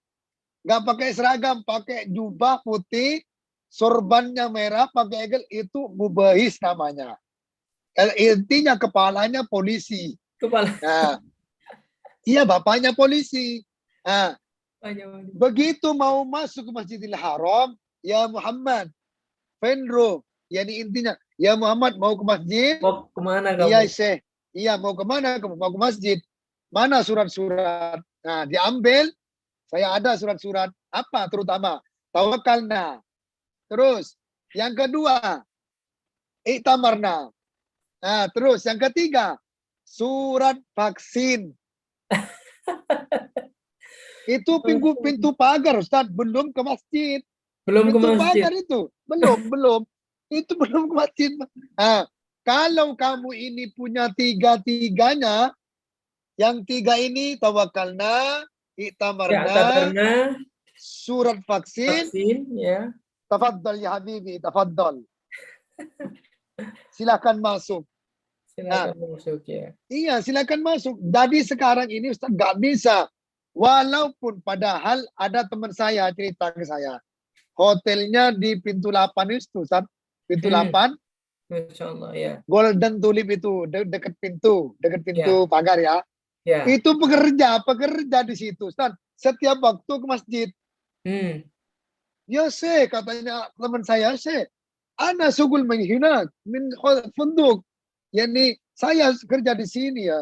nggak pakai seragam, pakai jubah putih, sorbannya merah, pakai egel, itu mubahis namanya. Intinya kepalanya polisi. Nah, iya, bapaknya polisi. Nah, begitu mau masuk ke Masjidil Haram, ya Muhammad, Fenro, Yani intinya, ya Muhammad mau ke masjid? Mau kemana Iya kamu? Syekh. Iya mau kemana kamu? Mau ke masjid. Mana surat-surat? Nah diambil. Saya ada surat-surat apa terutama tawakalna. Terus yang kedua iktamarna. Nah terus yang ketiga surat vaksin. Itu pintu pagar Ustaz, belum ke masjid. Belum ke Pintu masjid. pagar itu belum. Itu belum ke masjid. Nah, kalau kamu ini punya tiga-tiganya, yang tiga ini tawakalna, Ya, iktamarna, karena surat vaksin, vaksin ya. tafaddal ya habibi, tafaddal. Silakan masuk. Silakan masuk ya. Iya, silakan masuk. Jadi sekarang ini Ustaz nggak bisa. Walaupun padahal ada teman saya cerita ke saya. Hotelnya di pintu 8 itu Ustaz. Pintu 8, Masya Allah ya. Golden Tulip itu dekat pintu pagar ya. Ya. Itu pekerja di situ Ustaz. Setiap waktu ke masjid. Ya Syekh, katanya teman saya, Syekh, ana sugul menghina min funduk. Yani saya kerja di sini ya.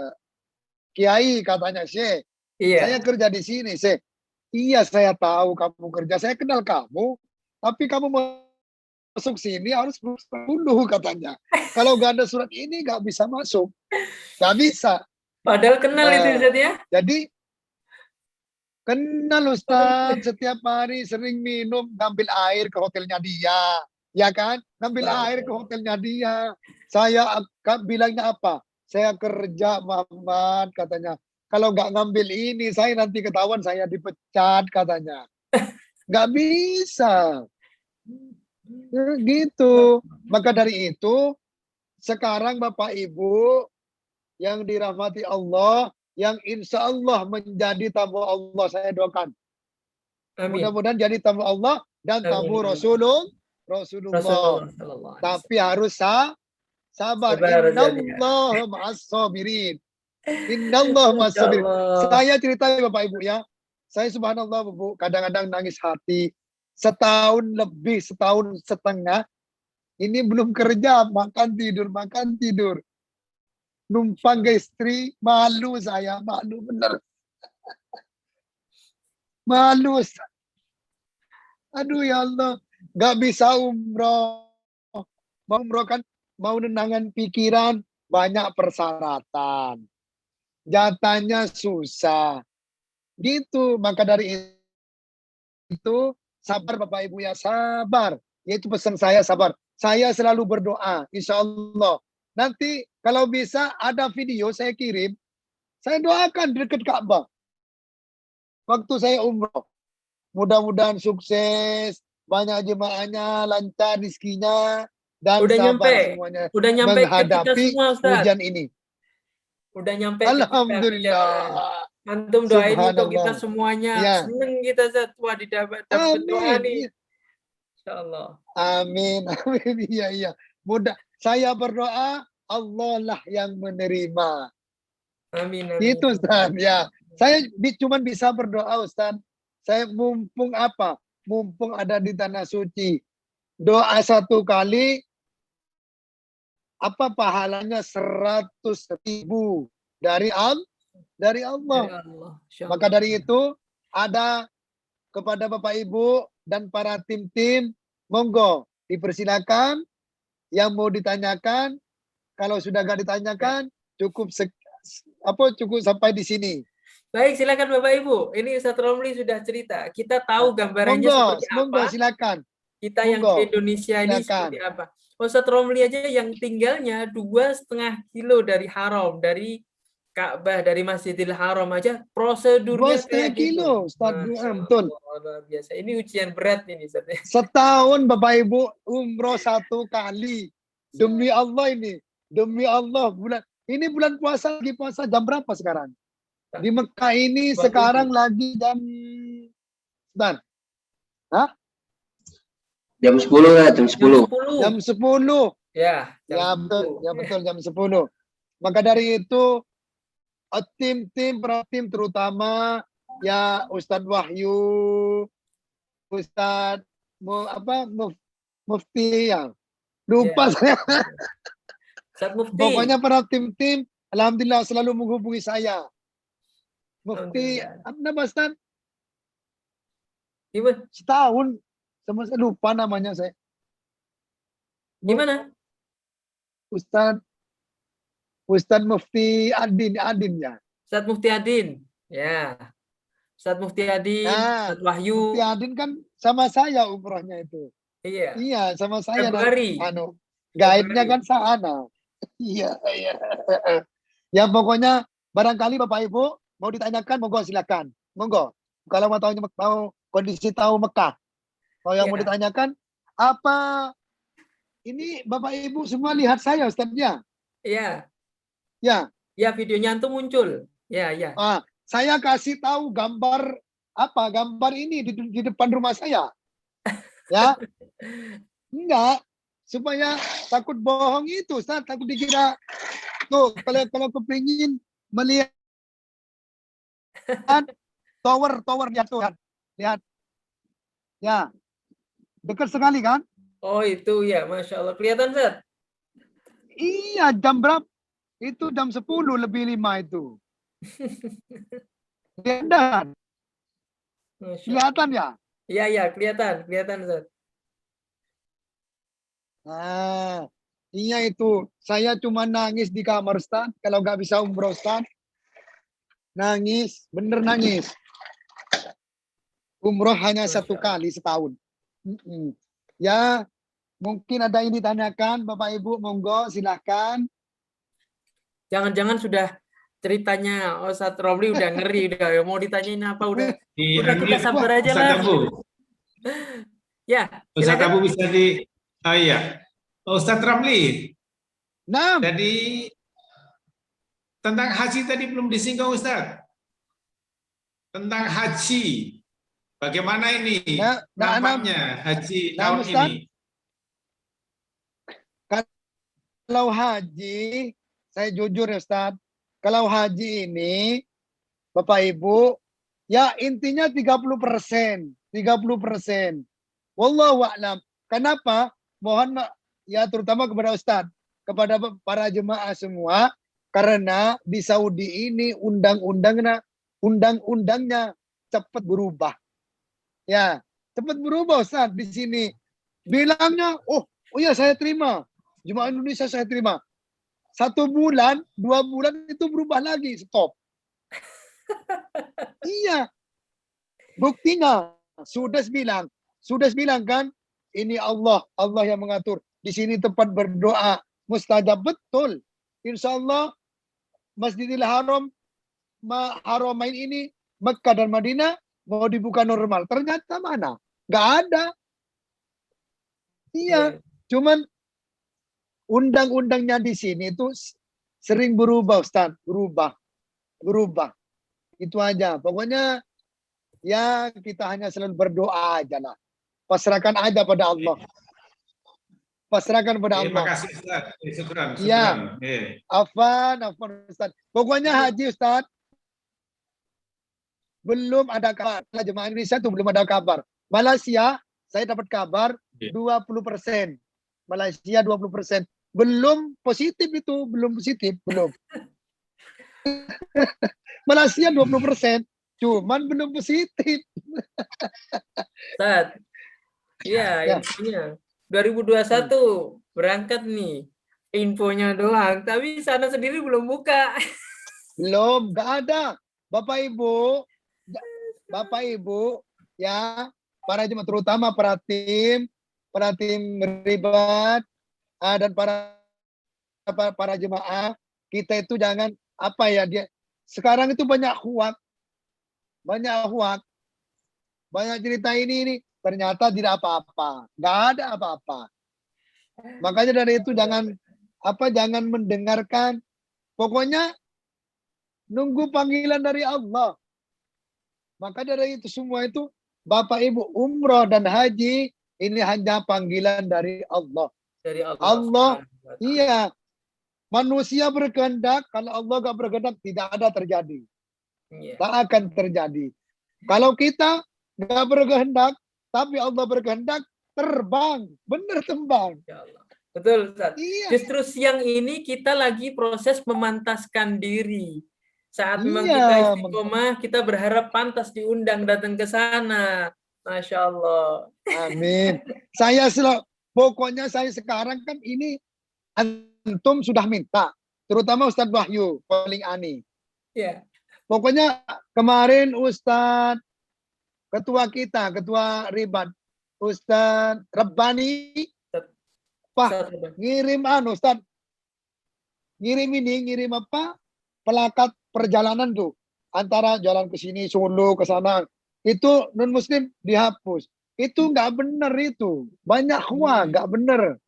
Kiai katanya Syekh. Iya. Saya kerja di sini, Syekh. Iya, saya tahu kamu kerja. Saya kenal kamu. Tapi kamu masuk sini harus dulu katanya. Kalau nggak ada surat ini nggak bisa masuk. Nggak bisa. Padahal kenal itu Ustaz ya. Jadi kenal Ustaz, setiap hari sering minum, ngambil air ke hotelnya dia. Ya kan? Ngambil air ke hotelnya dia. Saya bilangnya apa? Saya kerja Muhammad katanya. Kalau nggak ngambil ini, saya nanti ketahuan saya dipecat katanya. Nggak bisa. Gitu. Maka dari itu, sekarang Bapak Ibu yang dirahmati Allah, yang insya Allah menjadi tamu Allah, saya doakan. Mudah-mudahan jadi tamu Allah dan tamu Rasulullah. Tapi harus sabar. Innallaha ma'as sabirin. Innallaha ma'as sabirin. Saya cerita Bapak Ibu ya. Saya subhanallah Bu, kadang-kadang nangis hati. Setahun lebih, setahun setengah. Ini belum kerja, makan tidur. Numpang ke istri, malu saya, malu bener. Malu. Aduh ya Allah, gak bisa umroh. Mau umroh kan, mau nenangkan pikiran, banyak persyaratan. Jatahnya susah. Gitu, maka dari itu, sabar Bapak Ibu ya, sabar. Yaitu pesan saya, sabar. Saya selalu berdoa, insya Allah. Nanti kalau bisa ada video saya kirim, saya doakan dekat Ka'bah. Waktu saya umroh, mudah-mudahan sukses, banyak jemaahnya, lancar rezekinya, dan udah sabar nyampe. semuanya Udah nyampe menghadapi semua, hujan ini. Udah nyampe Alhamdulillah. Antum doain untuk kita semuanya. Ya. Seneng kita Wah didapat doa nih. Insyaallah. Amin. Amin. Iya. Mudah. Saya berdoa, Allah lah yang menerima. Amin. Itu Ustaz ya. Saya cuma bisa berdoa Ustaz. Saya mumpung apa? Mumpung ada di tanah suci. Doa satu kali apa pahalanya 100.000 dari Allah. Maka dari itu ada kepada Bapak Ibu dan para tim-tim, monggo dipersilakan yang mau ditanyakan. Kalau sudah gak ditanyakan, cukup sampai di sini. Baik, silakan Bapak Ibu. Ini Ustaz Romli sudah cerita. Kita tahu gambarannya seperti apa. Monggo, silakan. Kita yang di Indonesia ini seperti apa. Ustaz Romli aja yang tinggalnya 2,5 kilo dari haram, dari Ka'bah, dari Masjidil Haram aja prosedurnya 2,5 kilo, Ustaz. Betul. Luar biasa. Ini ujian berat ini, Ustaz. Setahun Bapak Ibu umroh 1 kali. Demi Allah ini. Demi Allah bulan puasa, lagi puasa jam berapa sekarang? Di Mekah ini sekarang lagi jam Jam 10 ya, jam 10. Jam 10. Ya, betul jam 10. Maka dari itu tim terutama ya Ustadz Wahyu, Ustadz Mufti ya. Lupa Ya. saya. Ustadz Mufti. Pokoknya para tim-tim, alhamdulillah selalu menghubungi saya. Mufti, Alhamdulillah. apa nama Ustaz? Gimana? Setahun. Sama saya lupa namanya saya. Gimana? Ustaz Mufti Adin ya. Ustadz Mufti Adin. Ya. Ustadz Mufti Adin, Nah, Ustadz Wahyu. Mufti Adin kan sama saya umrohnya itu. Iya. Iya, sama saya. Februari. Guide-nya Februari. kan sana. Iya. Ya pokoknya barangkali Bapak Ibu mau ditanyakan, monggo silakan. Monggo. Kalau mau kondisi tahu Mekah. Kalau yang mau Iya. ditanyakan, apa ini Bapak Ibu semua lihat saya Ustaznya? Iya. Ya. Ya, videonya antum muncul. Ya, ya. Saya kasih tahu gambar ini di depan rumah saya. Ya. Enggak. Supaya takut bohong itu, Ustaz. Takut dikira. Tuh, kalau kepingin melihat tower jatuh. Lihat. Ya. Dekat sekali kan? Oh, itu ya. Masya Allah. Kelihatan, Ustaz? Iya, jam berapa? Itu jam 10 lebih 5 itu. Kelihatan. Kelihatan ya? Iya, iya. Kelihatan, Ustaz. Nah, iya itu. Saya cuma nangis di kamar, Ustaz. Kalau nggak bisa umroh, Ustaz. Nangis. Bener nangis. Umroh hanya Masya 1 Allah. kali setahun. Ya, mungkin ada yang ditanyakan, Bapak Ibu, monggo silahkan. Jangan-jangan sudah ceritanya Ustadz Romli udah ngeri udah mau ditanyain apa udah kita sabar aja Ustadz lah. Abu. Ya, Ustadz silakan. Abu bisa iya. Ustadz Ramli. Nah, Jadi tentang haji tadi belum disinggung Ustadz. Tentang haji. Bagaimana ini nampaknya haji tahun Ustadz, ini? kalau haji, saya jujur ya Ustaz, kalau haji ini, Bapak Ibu, ya intinya 30%. 30%. Wallahu a'lam. Kenapa? Mohon ya terutama kepada Ustaz, kepada para jemaah semua, karena di Saudi ini undang-undangnya cepat berubah. Ya, cepat berubah Ustaz di sini. Bilangnya, oh ya saya terima. Jemaah Indonesia saya terima. 1 bulan, 2 bulan itu berubah lagi, stop. Iya. Buktinya sudah bilang kan, ini Allah yang mengatur. Di sini tempat berdoa mustajab betul. Insya Allah Masjidil Haramain ini Mekah dan Madinah mau dibuka normal. Ternyata mana? Nggak ada. Iya, cuman undang-undangnya di sini itu sering berubah, Ustaz. Berubah. Itu aja. Pokoknya ya kita hanya selalu berdoa aja lah. Pasrahkan aja pada Allah. Pasrahkan pada Allah. Terima kasih Ustaz. Syukran. Ya. Afan Ustaz. Pokoknya haji Ustaz. Belum ada kabar. Jemaah Indonesia itu belum ada kabar. Malaysia, saya dapat kabar 20%. Malaysia 20%. Belum positif itu, belum. Malaysia 20%, cuman belum positif. Ustaz. Iya, infonya 2021 berangkat nih. Infonya doang, tapi sana sendiri belum buka. Belum, nggak ada. Bapak Ibu, ya, para jemaah terutama para tim ribat dan para jemaah, kita itu jangan sekarang itu banyak huak, banyak cerita ini ternyata tidak apa-apa, nggak ada apa-apa. Makanya dari itu jangan mendengarkan, pokoknya nunggu panggilan dari Allah. Maka dari itu semua itu Bapak Ibu umroh dan haji ini hanya panggilan dari Allah. Dari Allah. Allah, iya. Manusia berkehendak, kalau Allah gak berkehendak tidak ada terjadi. Tak akan terjadi. Kalau kita gak berkehendak, tapi Allah berkehendak, terbang. Bener terbang. Betul, Ustaz. Iya, Justru siang ini kita lagi proses memantaskan diri. Saat memang kita iya. istiqomah, kita berharap pantas diundang datang ke sana. Masya Allah. Amin. Pokoknya saya sekarang kan ini antum sudah minta, terutama Ustadz Wahyu paling ani. Ya, Pokoknya kemarin Ustadz ketua kita, ketua Ribat, Ustadz Rabbani, Pak, Ustaz. ngirim Ustadz, ngirim apa? Pelakat perjalanan tuh antara jalan ke sini Solo ke sana. Itu non muslim dihapus. Itu nggak benar itu. Banyak nggak benar.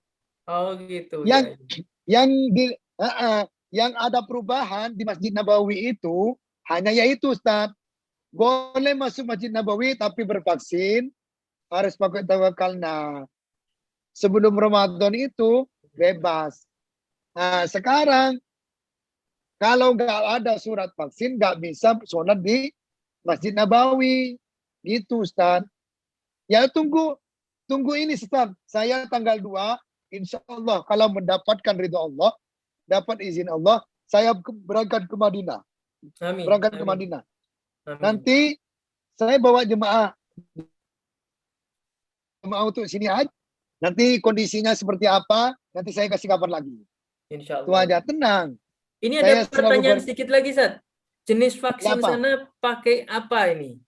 Oh gitu. Yang Ya. yang ada perubahan di Masjid Nabawi itu hanya yaitu Ustaz, boleh masuk Masjid Nabawi tapi bervaksin, harus pakai tawakal. Nah, sebelum Ramadan itu bebas. Nah, sekarang kalau nggak ada surat vaksin nggak bisa sholat di Masjid Nabawi. Gitu Ustaz. Ya tunggu ini Ustaz. Saya tanggal 2 insya Allah kalau mendapatkan ridho Allah, dapat izin Allah, saya berangkat ke Madinah. Amin. Berangkat ke Amin. Madinah. Amin. Nanti saya bawa jemaah untuk sini aja. Nanti kondisinya seperti apa, nanti saya kasih kabar lagi. Insya Itu Allah. aja, tenang. Ini Saya ada selalu pertanyaan sedikit lagi, Sat. Jenis vaksin Apa? sana pakai apa ini?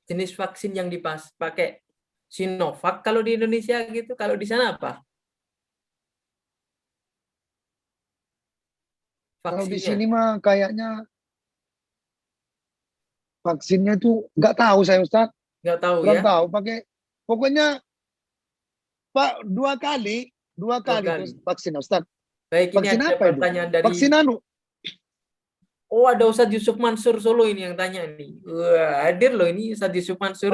Jenis vaksin yang pakai Sinovac kalau di Indonesia gitu, kalau di sana apa? Kalau di Vaksinnya? sini mah kayaknya vaksinnya itu nggak tahu saya Ustaz. Nggak tahu Kurang ya? tahu pakai. Pokoknya Pak dua kali kali. itu vaksin Ustaz. Baik, ini Vaksin ada apa itu? pertanyaan dari... Vaksin Oh, ada Ustadz Yusuf Mansur Solo ini yang tanya nih. Wah, hadir loh ini Ustadz Yusuf Mansur.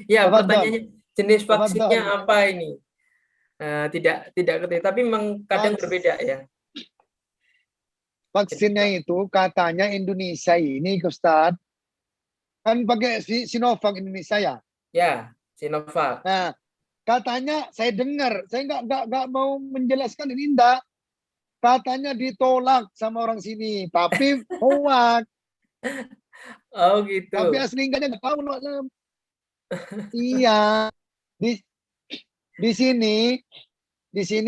Ya, pertanyaannya jenis vaksinnya apa ini? Tidak ketahui, tapi memang kadang berbeda ya. Vaksinnya itu katanya Indonesia ini Ustaz kan pakai Sinovac Indonesia ya. Ya, Sinovac. Nah, katanya saya dengar, saya nggak mau menjelaskan ini enggak. Katanya ditolak sama orang sini, tapi hoax. Oh gitu. Tapi aslinya nggak tahu loh. Iya, di sini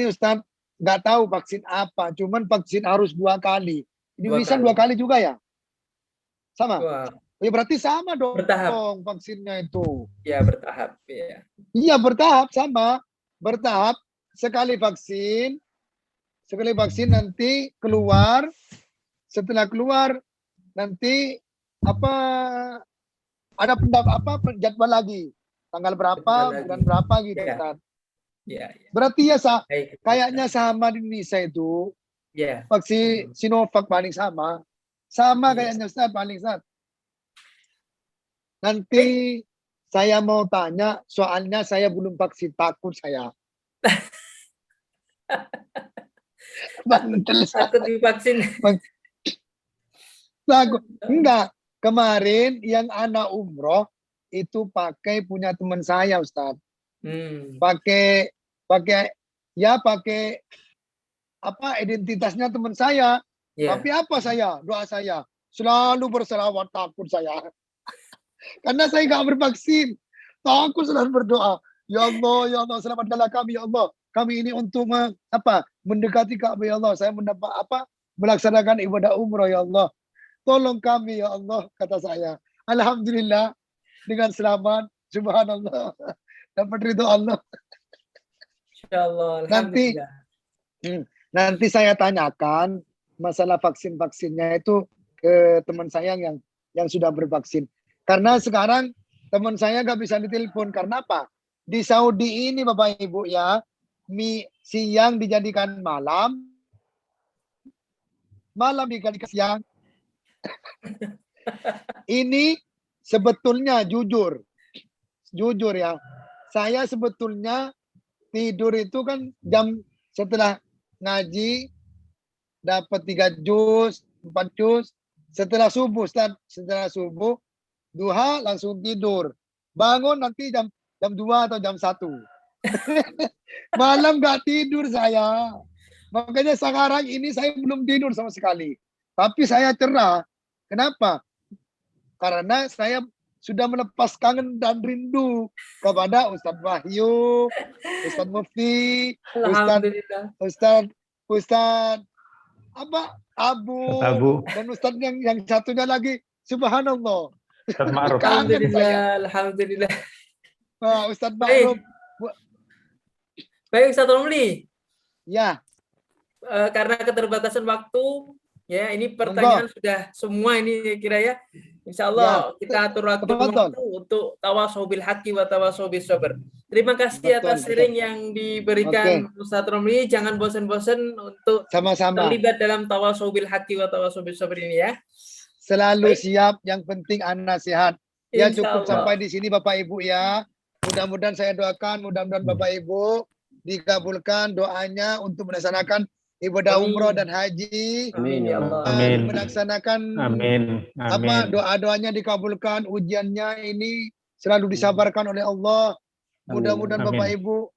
Ustaz nggak tahu vaksin apa, cuman vaksin harus 2 kali. Indonesia 2 kali juga ya? Sama? Wah. Ya berarti sama dong. Bertahap. Vaksinnya itu. Ya bertahap. Ya. Iya bertahap sama, bertahap. Sekali vaksin nanti keluar, setelah keluar nanti ada jadwal lagi, tanggal berapa, bulan berapa gitu kan. Ya. Berarti ya kayaknya sama di Indonesia itu. Ya. Vaksin Sinovac paling sama kayaknya Ustaz paling Ustaz. Nanti saya mau tanya, soalnya saya belum vaksin, takut saya. Takut divaksin. Enggak. Kemarin yang anak umroh itu pakai punya teman saya Ustaz. Pakai identitasnya teman saya. Tapi doa saya selalu berselawat, takut saya. Karena saya nggak bervaksin. Takut selalu berdoa. Ya Allah, selamatkanlah kami ya Allah. Kami ini untuk mendekati Ka'bah ya Allah. Saya melaksanakan ibadah umroh ya Allah. Tolong kami ya Allah, kata saya. Alhamdulillah dengan selamat, subhanallah. Dapat ridho Allah. Insyaallah. Nanti saya tanyakan masalah vaksinnya itu ke teman saya yang sudah bervaksin. Karena sekarang teman saya nggak bisa ditelepon. Karena apa? Di Saudi ini Bapak Ibu ya, siang dijadikan malam dijadikan siang. Ini sebetulnya jujur ya, saya sebetulnya tidur itu kan setelah ngaji dapat 3 juz, 4 juz, setelah subuh duha langsung tidur, bangun nanti jam 2 atau jam 1. Malam nggak tidur saya. Makanya sekarang ini saya belum tidur sama sekali. Tapi saya cerah. Kenapa? Karena saya sudah melepas kangen dan rindu kepada Ustadz Wahyu, Ustadz Mufti, Alhamdulillah. Ustadz apa? Abu. Dan Ustadz yang satunya lagi, subhanallah. Ustadz Ma'ruf. Kangen saya. Alhamdulillah. Nah, Ustadz Ma'ruf. Baik, Ustadz Romli. Ya. Karena keterbatasan waktu, ya ini pertanyaan sudah semua ini kira ya. Insya Allah kita atur waktu untuk tawasau bil haqqi wa tawasau bis sabr. Terima kasih atas sharing yang diberikan Ustadz Romli. Jangan bosan-bosan untuk sama-sama terlibat dalam tawasau bil haqqi wa tawasau bis sabr ini ya. Selalu siap, yang penting anak sehat. Ya cukup Allah. sampai di sini Bapak Ibu ya. Mudah-mudahan saya doakan, mudah-mudahan Bapak Ibu dikabulkan doanya untuk melaksanakan ibadah umroh dan haji. Amin ya Allah. Amin. Melaksanakan Amin. apa doa-doanya dikabulkan, ujiannya ini selalu disabarkan oleh Allah. Mudah-mudahan Bapak Ibu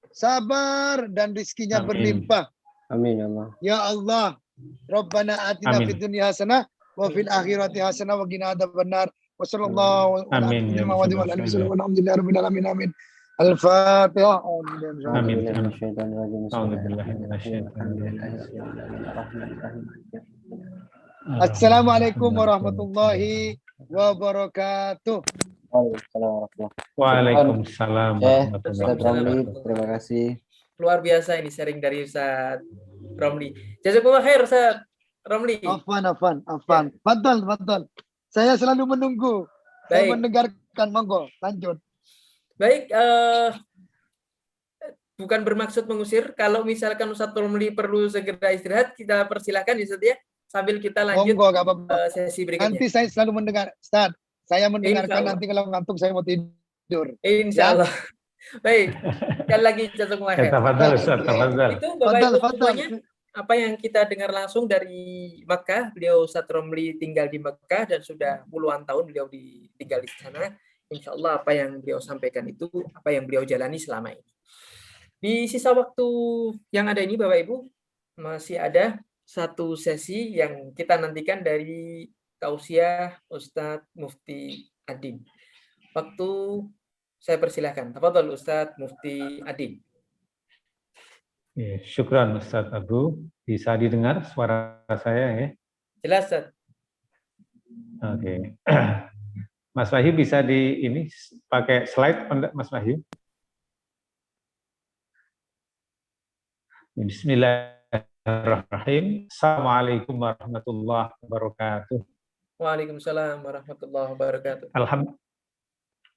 sabar dan rizkinya berlimpah. Amin ya Allah. Ya Allah, Rabbana atina fid dunya hasanah wa fil akhirati hasanah wa qina adzabannar. Wassallallahu ala nabiyyina Muhammadin wa ala alihi wasallam. Alhamdulillahi rabbil alamin. Amin. Al-Fatihah. Amin. Assalamualaikum warahmatullahi wabarakatuh. Waalaikumsalam. Ustadz Romli, terima kasih. Luar biasa ini sharing dari Ustadz Romli. Jazakumullah khair Ustadz Romli. Afwan. Fadal. Saya selalu menunggu. Saya mendengarkan, monggo, lanjut. Baik, bukan bermaksud mengusir. Kalau misalkan Ustadz Romli perlu segera istirahat, kita persilahkan ya Ustadz ya. Sambil kita lanjut sesi berikutnya. Nanti saya selalu mendengar, Ustadz. Saya mendengarkan, nanti kalau ngantuk saya mau tidur. Insya Allah. Baik, sekali lagi jazakumullah khair. Itu Bapak Ibu semuanya, apa yang kita dengar langsung dari Mekah, beliau Ustadz Romli tinggal di Mekah dan sudah puluhan tahun beliau tinggal di sana. Insya Allah apa yang beliau sampaikan itu, apa yang beliau jalani selama ini. Di sisa waktu yang ada ini Bapak Ibu, masih ada satu sesi yang kita nantikan dari tausiah Ustadz Mufti Adin. Waktu saya persilahkan. Tafadhol Ustadz Mufti Adin. Syukran Ustadz Abu. Bisa didengar suara saya ya? Jelas Ustadz. Oke. Mas Wahyu bisa pakai slide Mas Wahyu? Bismillahirrahmanirrahim. Assalamualaikum warahmatullahi wabarakatuh. Waalaikumsalam warahmatullahi wabarakatuh.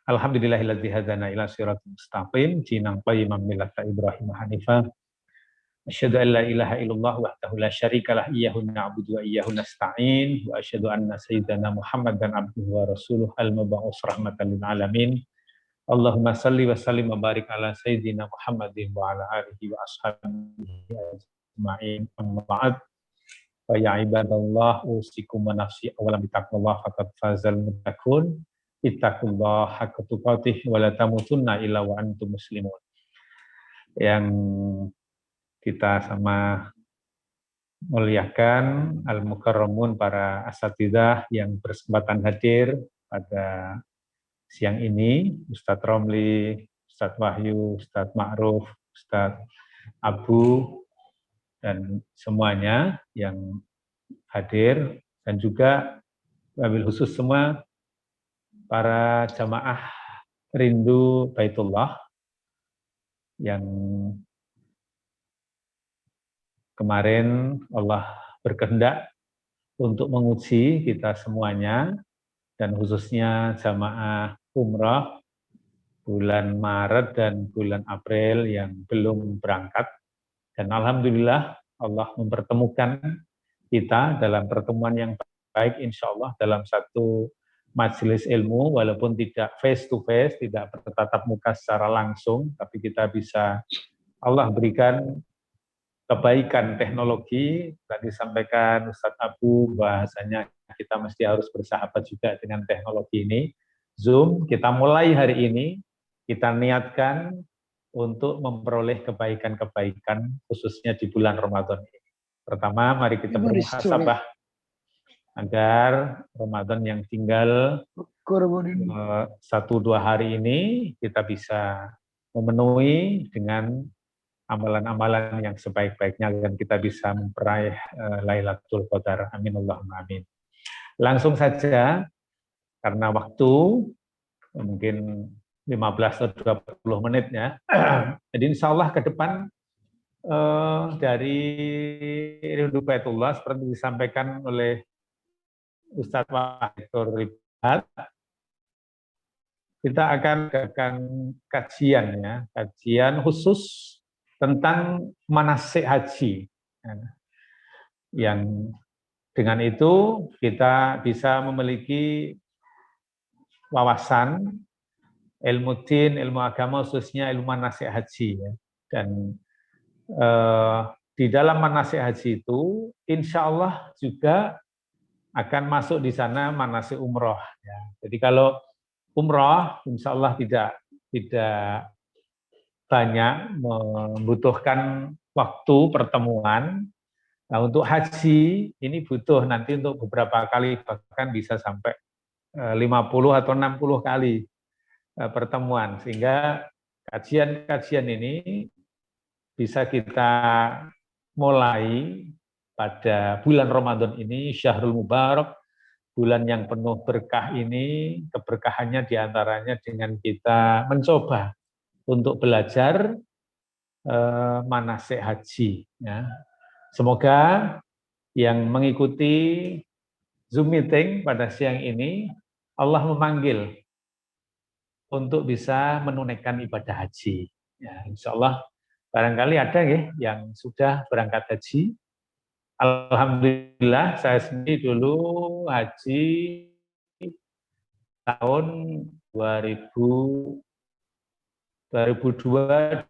Alhamdulillahilladzi hadana ila siratal mustaqim, dinan qayyiman millata Ibrahim hanifah. Asyhadu an la ilaha illallah wahdahu la syarikalah, iyyahu na'budu wa iyyahu nasta'in, wa asyhadu anna sayyidana Muhammadan abduhu wa rasuluh al-mab'us rahmatan lil alamin. Allahumma salli wa sallim wa barik ala sayyidina Muhammadin wa ala alihi wa ashabihi ajma'in. Amma ba'd. Fa ya ibadallah usikum wa nafsi awalan bi taqwallah faqad fazal muttaqun. Ittaqullaha haqqa tuqatih wa la tamutunna illa wa antum muslimun. Yang kita sama muliakan al-mukarramun para asatidzah yang berkesempatan hadir pada siang ini, Ustadz Romli, Ustadz Wahyu, Ustadz Ma'ruf, Ustadz Abu, dan semuanya yang hadir, dan juga wabil khusus semua para jamaah rindu Baitullah yang kemarin Allah berkehendak untuk menguji kita semuanya, dan khususnya jamaah umrah bulan Maret dan bulan April yang belum berangkat. Dan alhamdulillah Allah mempertemukan kita dalam pertemuan yang baik, insya Allah dalam satu majelis ilmu, walaupun tidak face to face, tidak bertatap muka secara langsung, tapi kita bisa, Allah berikan kebaikan teknologi. Tadi sampaikan Ustadz Abu, bahasanya kita mesti harus bersahabat juga dengan teknologi ini. Zoom, kita mulai hari ini, kita niatkan untuk memperoleh kebaikan-kebaikan khususnya di bulan Ramadan ini. Pertama, mari kita bermuhasabah agar Ramadan yang tinggal 1-2 hari ini kita bisa memenuhi dengan amalan-amalan yang sebaik-baiknya dan kita bisa memperaih Lailatul Qadar. Amin Allahumma amin. Langsung saja, karena waktu mungkin 15 atau 20 menit ya. Jadi insya Allah ke depan dari Rindu Baitullah seperti disampaikan oleh Ustadz Wahid Ribat, kita akan kajian ya, kajian khusus tentang manasik haji. Yang dengan itu kita bisa memiliki wawasan ilmu din, ilmu agama, khususnya ilmu manasik haji. Ya. Dan di dalam manasik haji itu, insya Allah juga akan masuk di sana manasik umroh. Ya. Jadi kalau umroh, insya Allah tidak banyak membutuhkan waktu pertemuan. Nah, untuk haji ini butuh nanti untuk beberapa kali, bahkan bisa sampai 50 atau 60 kali pertemuan, sehingga kajian-kajian ini bisa kita mulai pada bulan Ramadan ini, Syahrul Mubarak, bulan yang penuh berkah ini. Keberkahannya diantaranya dengan kita mencoba untuk belajar manasik haji. Ya. Semoga yang mengikuti Zoom meeting pada siang ini, Allah memanggil untuk bisa menunaikan ibadah haji. Ya, insya Allah barangkali ada ya yang sudah berangkat haji. Alhamdulillah saya sendiri dulu haji tahun 2002 2003.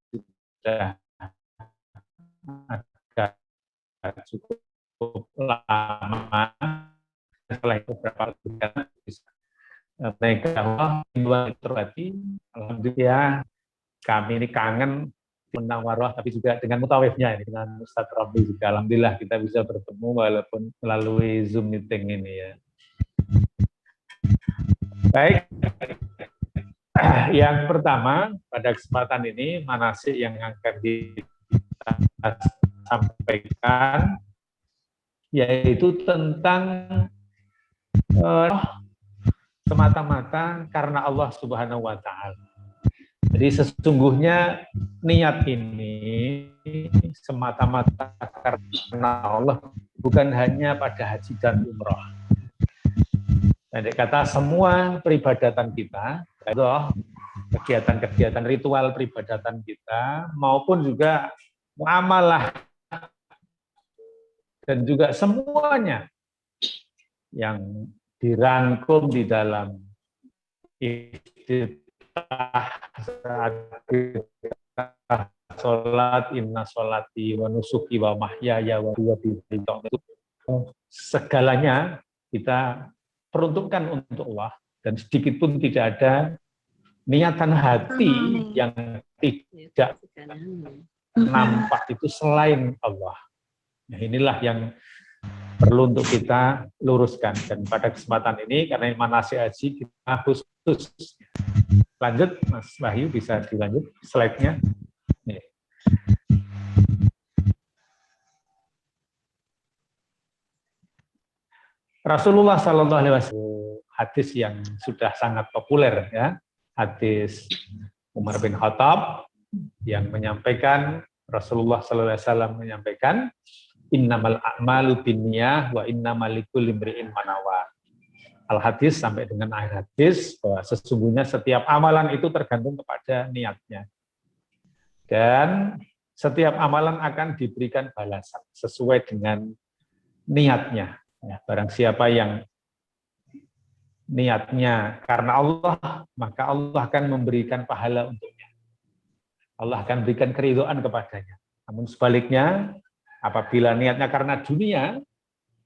Sudah agak cukup lama, setelah itu beberapa bulan bisa naik terhati. Alhamdulillah kami ini kangen Munawarah, tapi juga dengan mutawifnya ini, dengan Ustadz Ramli juga. Alhamdulillah kita bisa bertemu walaupun melalui Zoom meeting ini ya. Baik. Yang pertama, pada kesempatan ini, manasik yang akan kita sampaikan, yaitu tentang semata-mata karena Allah Subhanahu wa Ta'ala. Jadi sesungguhnya niat ini semata-mata karena Allah, bukan hanya pada haji dan umroh. Jadi kata semua peribadatan kita, kegiatan-kegiatan ritual peribadatan kita, maupun juga muamalah dan juga semuanya yang dirangkum di dalam sholat, inna sholati wa nusuki wa mahyaya wa itu segalanya kita peruntukkan untuk Allah, dan sedikit pun tidak ada niatan hati yang tidak nampak itu selain Allah. Nah, inilah yang perlu untuk kita luruskan. Dan pada kesempatan ini, karena manasik haji kita khusus. Lanjut, Mas Wahyu bisa dilanjut slide-nya. Rasulullah Shallallahu Alaihi Wasallam, hadis yang sudah sangat populer ya, hadis Umar bin Khattab yang menyampaikan, Rasulullah Shallallahu Alaihi Wasallam menyampaikan, innamal a'malu binniyah wa innamal likulli imri'in ma nawa. Al-hadis sampai dengan akhir hadis bahwa sesungguhnya setiap amalan itu tergantung kepada niatnya. Dan setiap amalan akan diberikan balasan sesuai dengan niatnya. Ya, barang siapa yang niatnya karena Allah, maka Allah akan memberikan pahala untuknya. Allah akan berikan keridhaan kepadanya. Namun sebaliknya, apabila niatnya karena dunia,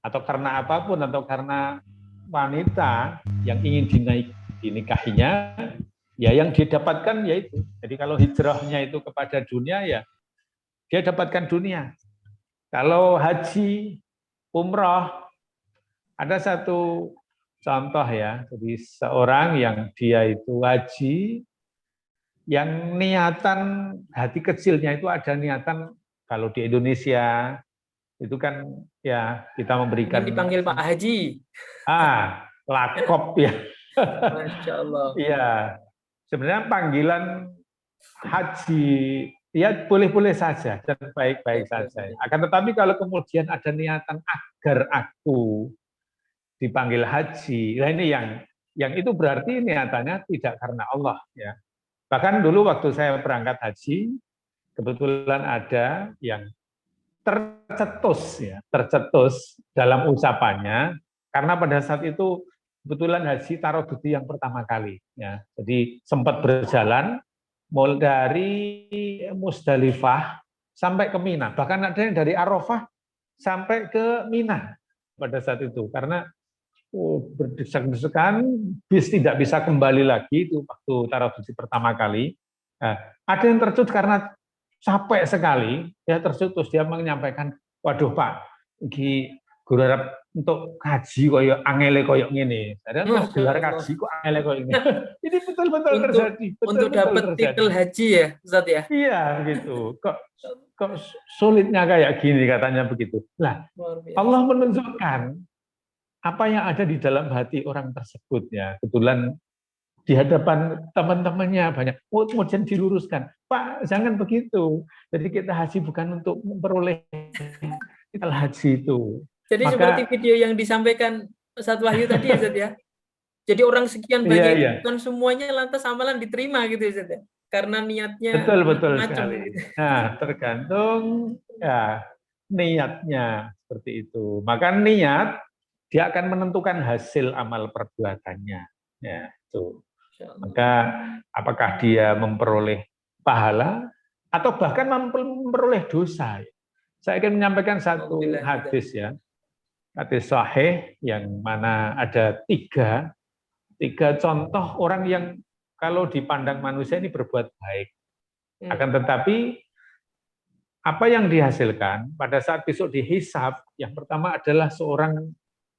atau karena apapun, atau karena wanita yang ingin dinikahinya, ya yang dia dapatkan yaitu. Jadi kalau hijrahnya itu kepada dunia, ya dia dapatkan dunia. Kalau haji, umrah, ada satu contoh ya, jadi seorang yang dia itu haji, yang niatan hati kecilnya itu ada niatan, kalau di Indonesia itu kan ya kita memberikan Dipanggil Pak Haji. lakop ya. Masya Allah. Iya, sebenarnya panggilan haji ya boleh-boleh saja dan baik-baik saja. Akan tetapi kalau kemudian ada niatan agar aku dipanggil haji, nah ini yang itu berarti niatannya tidak karena Allah ya. Bahkan dulu waktu saya berangkat haji, kebetulan ada yang tercetus dalam ucapannya, karena pada saat itu kebetulan haji taroduti yang pertama kali. Ya. Jadi sempat berjalan mulai dari Musdalifah sampai ke Mina. Bahkan ada yang dari Arafah sampai ke Mina pada saat itu. Karena berdesak-desakan, bis tidak bisa kembali lagi, itu waktu taroduti pertama kali. Nah, ada yang tercetus karena capek sekali, ya tercetus dia menyampaikan, waduh Pak, iki guru harap untuk kaji koyo angele koyo ngene. Padahal gelar kaji kok angele koyo ngene. Ini betul-betul terjadi. Untuk dapat titel haji ya, Ustaz ya? Iya, begitu. Kok sulitnya kayak gini katanya begitu. Nah, Allah menunjukkan apa yang ada di dalam hati orang tersebut ya. Kebetulan di hadapan teman-temannya banyak, kemudian diluruskan, Pak jangan begitu. Jadi kita haji bukan untuk memperoleh titel haji itu. Jadi seperti video yang disampaikan Ustaz Wahyu tadi ya, Ustaz ya. Jadi orang sekian banyak bukan semuanya lantas amalan diterima gitu ya, Ustaz ya. Karena niatnya betul macam sekali. gitu. Nah, tergantung ya niatnya seperti itu. Maka niat dia akan menentukan hasil amal perbuatannya. Ya, itu. Maka apakah dia memperoleh pahala atau bahkan memperoleh dosa. Saya akan menyampaikan satu hadis ya. Hadis sahih yang mana ada tiga contoh orang yang kalau dipandang manusia ini berbuat baik. Akan tetapi apa yang dihasilkan pada saat besok dihisab, yang pertama adalah seorang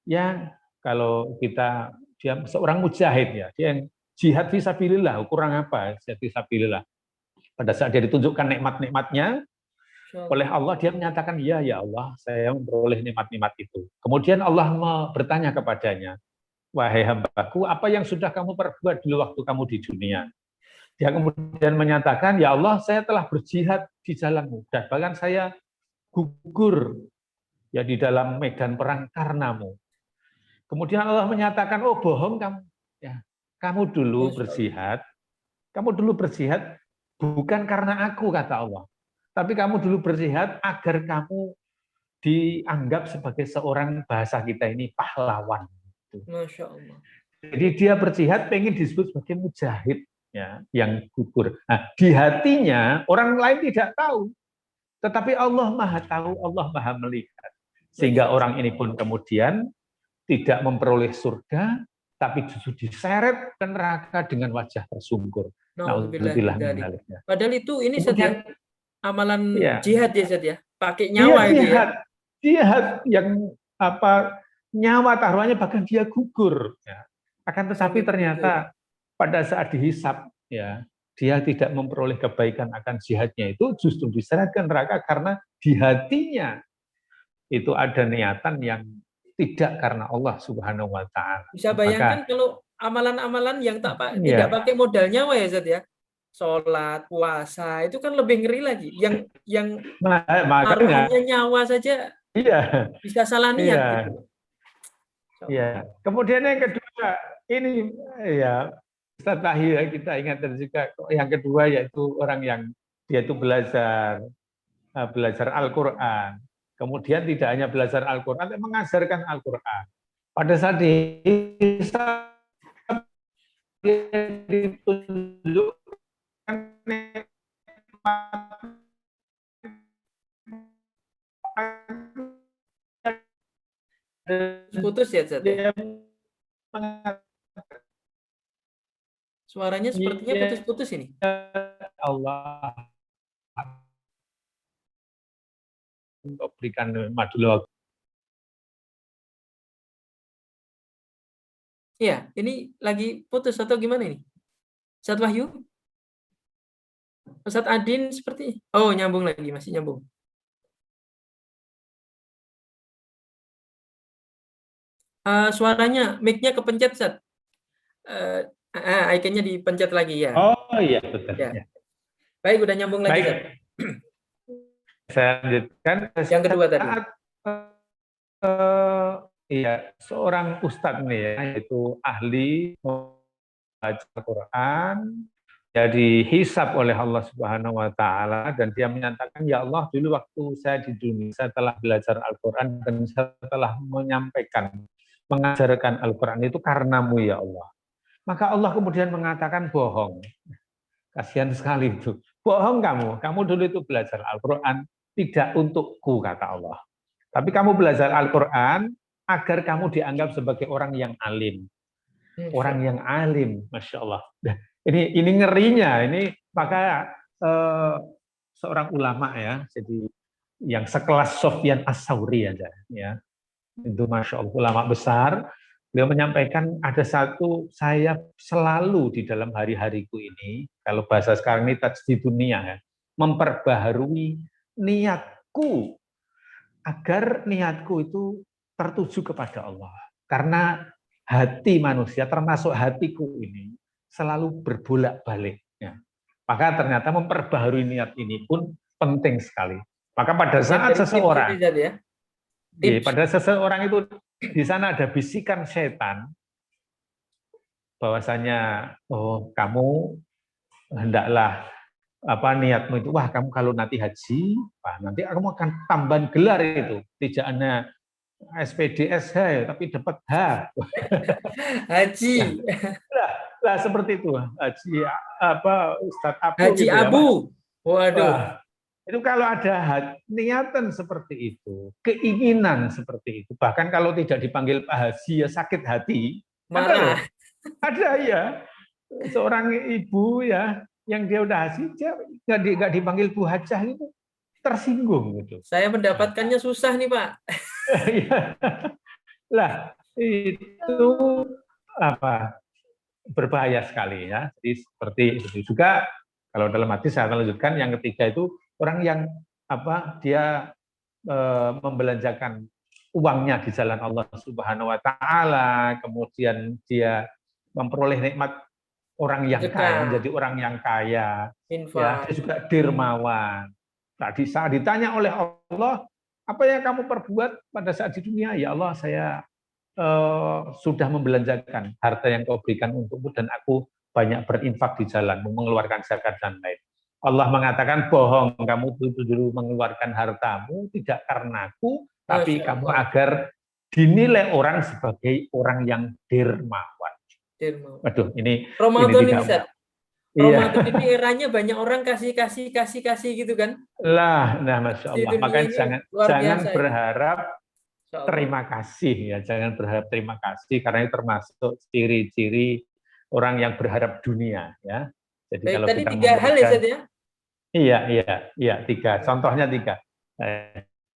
yang kalau dia seorang mujahid ya, dia yang jihad fisabilillah. Kurang apa jihad fisabilillah? Pada saat dia ditunjukkan nikmat-nikmatnya oleh Allah, dia menyatakan, ya Allah, saya memperoleh nikmat-nikmat itu. Kemudian Allah bertanya kepadanya, wahai hambaku, apa yang sudah kamu perbuat dulu waktu kamu di dunia? Dia kemudian menyatakan, ya Allah, saya telah berjihad di jalanmu, dan bahkan saya gugur ya di dalam medan perang karenamu. Kemudian Allah menyatakan, oh bohong kamu, ya kamu dulu berjihad bukan karena aku, kata Allah, tapi kamu dulu berjihad agar kamu dianggap sebagai seorang, bahasa kita ini, pahlawan. Masya Allah. Jadi dia berjihad pengen disebut sebagai mujahid ya, yang gugur. Nah, di hatinya orang lain tidak tahu, tetapi Allah Maha tahu, Allah Maha melihat. Sehingga orang ini pun kemudian tidak memperoleh surga, tapi justru diseret ke neraka dengan wajah tersungkur. Nauzubillah. Padahal itu ini setiap amalan jihad ya, Ustaz ya. Pakai nyawa itu ya. Jihad yang nyawa taruhannya bahkan dia gugur. Ya. Akan tetapi ternyata pada saat dihisab ya, dia tidak memperoleh kebaikan akan jihadnya itu, justru diseret ke neraka karena di hatinya itu ada niatan yang tidak karena Allah Subhanahu wa Ta'ala. Bisa bayangkan kalau amalan-amalan yang tidak pakai modal nyawa ya, Ustaz ya. Sholat, puasa, itu kan lebih ngeri lagi. Yang taruhannya nyawa saja bisa salah niat. Gitu. Iya. Kemudian yang kedua, ini ya Ustaz Wahyu kita ingatkan juga, yang kedua yaitu orang yang dia itu belajar Al-Quran. Kemudian tidak hanya belajar Al-Quran, tapi mengajarkan Al-Quran. Pada saat ditunjukkan Putus ya, Ustaz, ya? Suaranya sepertinya putus-putus ini. Allah untuk berikan madulog. Iya, ini lagi putus atau gimana ini? Ustaz Wahyu? Ustaz Adin seperti, oh nyambung lagi, masih nyambung. Suaranya, mic-nya kepencet, Ustaz. Ikonnya dipencet lagi ya. Oh iya, betul. Ya. Ya. Baik, udah nyambung lagi, Baik. Ustaz. Saya lanjutkan. Yang kedua tadi. Iya, seorang ustadz nih ya, yaitu ahli membaca Al-Quran, ya dihisab oleh Allah Subhanahu wa taala, dan dia menyatakan, ya Allah, dulu waktu saya di dunia saya telah belajar Al-Quran dan saya telah menyampaikan, mengajarkan Al-Quran itu karenamu ya Allah. Maka Allah kemudian mengatakan bohong. Kasihan sekali itu. Bohong kamu dulu itu belajar Al-Quran tidak untukku, kata Allah. Tapi kamu belajar Al-Quran agar kamu dianggap sebagai orang yang alim. Orang yang alim, Masya Allah. Ini ngerinya, ini maka seorang ulama ya, jadi yang sekelas Sofyan As-Sauri aja, ya, itu Masya Allah, ulama besar. Beliau menyampaikan ada satu, saya selalu di dalam hari-hariku ini, kalau bahasa sekarang ini tajdidun niyah ya, memperbaharui niatku agar niatku itu tertuju kepada Allah. Karena hati manusia, termasuk hatiku ini, selalu berbolak-balik. Ya. Maka ternyata memperbaharui niat ini pun penting sekali. Maka pada saat seseorang, pada seseorang itu di sana ada bisikan setan, bahwasanya oh kamu hendaklah niatmu itu, wah kamu kalau nanti haji, wah, nanti kamu akan tambahan gelar itu, tidak hanya SPDSH tapi dapat H. Haji. Lah seperti itu, haji Ustadz Abu. Haji gitu Abu. Ya, waduh. Wah, itu kalau ada niatan seperti itu, keinginan seperti itu, bahkan kalau tidak dipanggil Pak Haji ya sakit hati. Marah. Ada ya, seorang ibu ya, yang dia udah haji, dia nggak dipanggil Bu Hajah itu tersinggung gitu. Saya mendapatkannya susah nih Pak. Lah itu berbahaya sekali ya. Jadi seperti itu juga kalau dalam hadis saya akan lanjutkan, yang ketiga itu orang yang dia membelanjakan uangnya di jalan Allah Subhanahu wa taala, kemudian dia memperoleh nikmat orang yang kaya, menjadi orang yang kaya, ya, dia juga dermawan. Tadi saat ditanya oleh Allah, apa yang kamu perbuat pada saat di dunia? Ya Allah, saya sudah membelanjakan harta yang kau berikan untukmu dan aku banyak berinfak di jalanmu, mengeluarkan zakat dan lain. Allah mengatakan bohong, kamu dulu mengeluarkan hartamu tidak karena aku, tapi kamu agar dinilai orang sebagai orang yang dermawan. Waduh, ini Ramadan ini Ustaz. Ramadan ini eranya banyak orang kasih gitu kan? Lah, nah Masya Allah. Makanya jangan berharap terima kasih ya, jangan berharap terima kasih karena itu termasuk ciri-ciri orang yang berharap dunia ya. Jadi baik, kalau tadi kita 3 hal ya Ustaz ya? Iya, 3. Contohnya 3.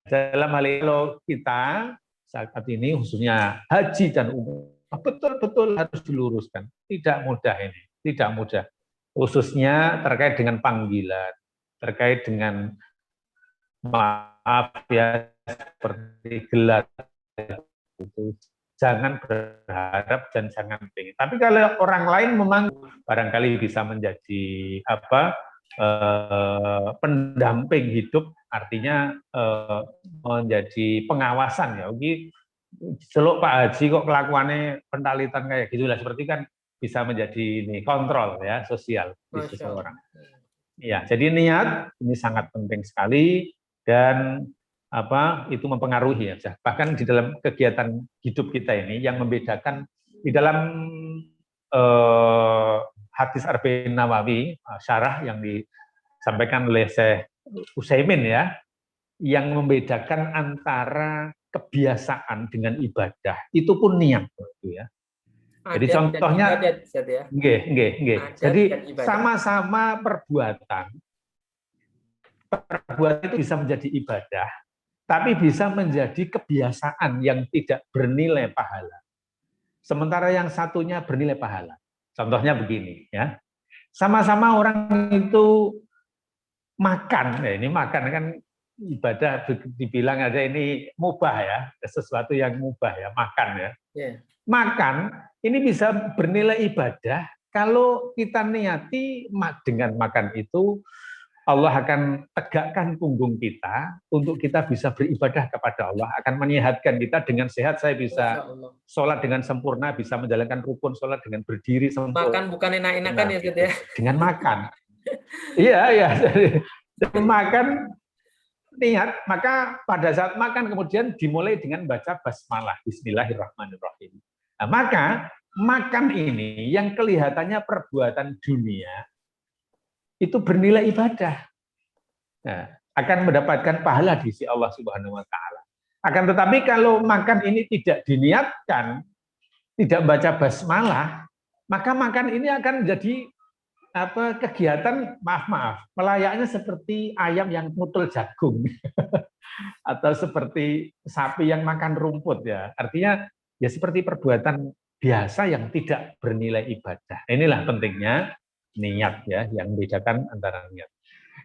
Dalam hal ini kalau kita saat ini khususnya haji dan umroh betul-betul harus diluruskan. Tidak mudah ini, tidak mudah. Khususnya terkait dengan panggilan, terkait dengan maaf ya seperti gelar itu. Jangan berharap dan jangan pengen. Tapi kalau orang lain memang barangkali bisa menjadi pendamping hidup, artinya menjadi pengawasan ya. Celuk Pak Haji kok kelakuannya pentalitan kayak gitulah, seperti kan bisa menjadi ini kontrol ya sosial di seseorang. Ya, jadi niat ini sangat penting sekali dan itu mempengaruhi ya. Bahkan di dalam kegiatan hidup kita ini yang membedakan di dalam hadis Arba'in Nawawi syarah yang sampaikan oleh Syekh Utsaimin ya, yang membedakan antara kebiasaan dengan ibadah itu pun niat ya. Jadi Adat contohnya, dan ibadat, Ustaz ya. nggih. Adat Jadi dan ibadat. sama-sama perbuatan itu bisa menjadi ibadah, tapi bisa menjadi kebiasaan yang tidak bernilai pahala. Sementara yang satunya bernilai pahala. Contohnya begini ya, sama-sama orang itu makan, ya ini makan kan ibadah dibilang aja ini mubah ya, sesuatu yang mubah ya, makan ya. Yeah. Makan ini bisa bernilai ibadah kalau kita niati dengan makan itu Allah akan tegakkan punggung kita untuk kita bisa beribadah kepada Allah, akan menyehatkan kita. Dengan sehat saya bisa sholat dengan sempurna, bisa menjalankan rukun sholat dengan berdiri sempurna. Makan bukan enak-enakan ya Ustaz ya. Dengan makan. Iya. Dengan makan niat, maka pada saat makan kemudian dimulai dengan baca basmalah, bismillahirrahmanirrahim. Nah, maka makan ini yang kelihatannya perbuatan dunia itu bernilai ibadah. Nah, akan mendapatkan pahala di sisi Allah Subhanahu wa taala. Akan tetapi kalau makan ini tidak diniatkan, tidak baca basmalah, maka makan ini akan menjadi kegiatan maaf melayaknya seperti ayam yang ngutul jagung atau seperti sapi yang makan rumput ya. Artinya ya seperti perbuatan biasa yang tidak bernilai ibadah. Inilah pentingnya niat ya, yang membedakan antara niat.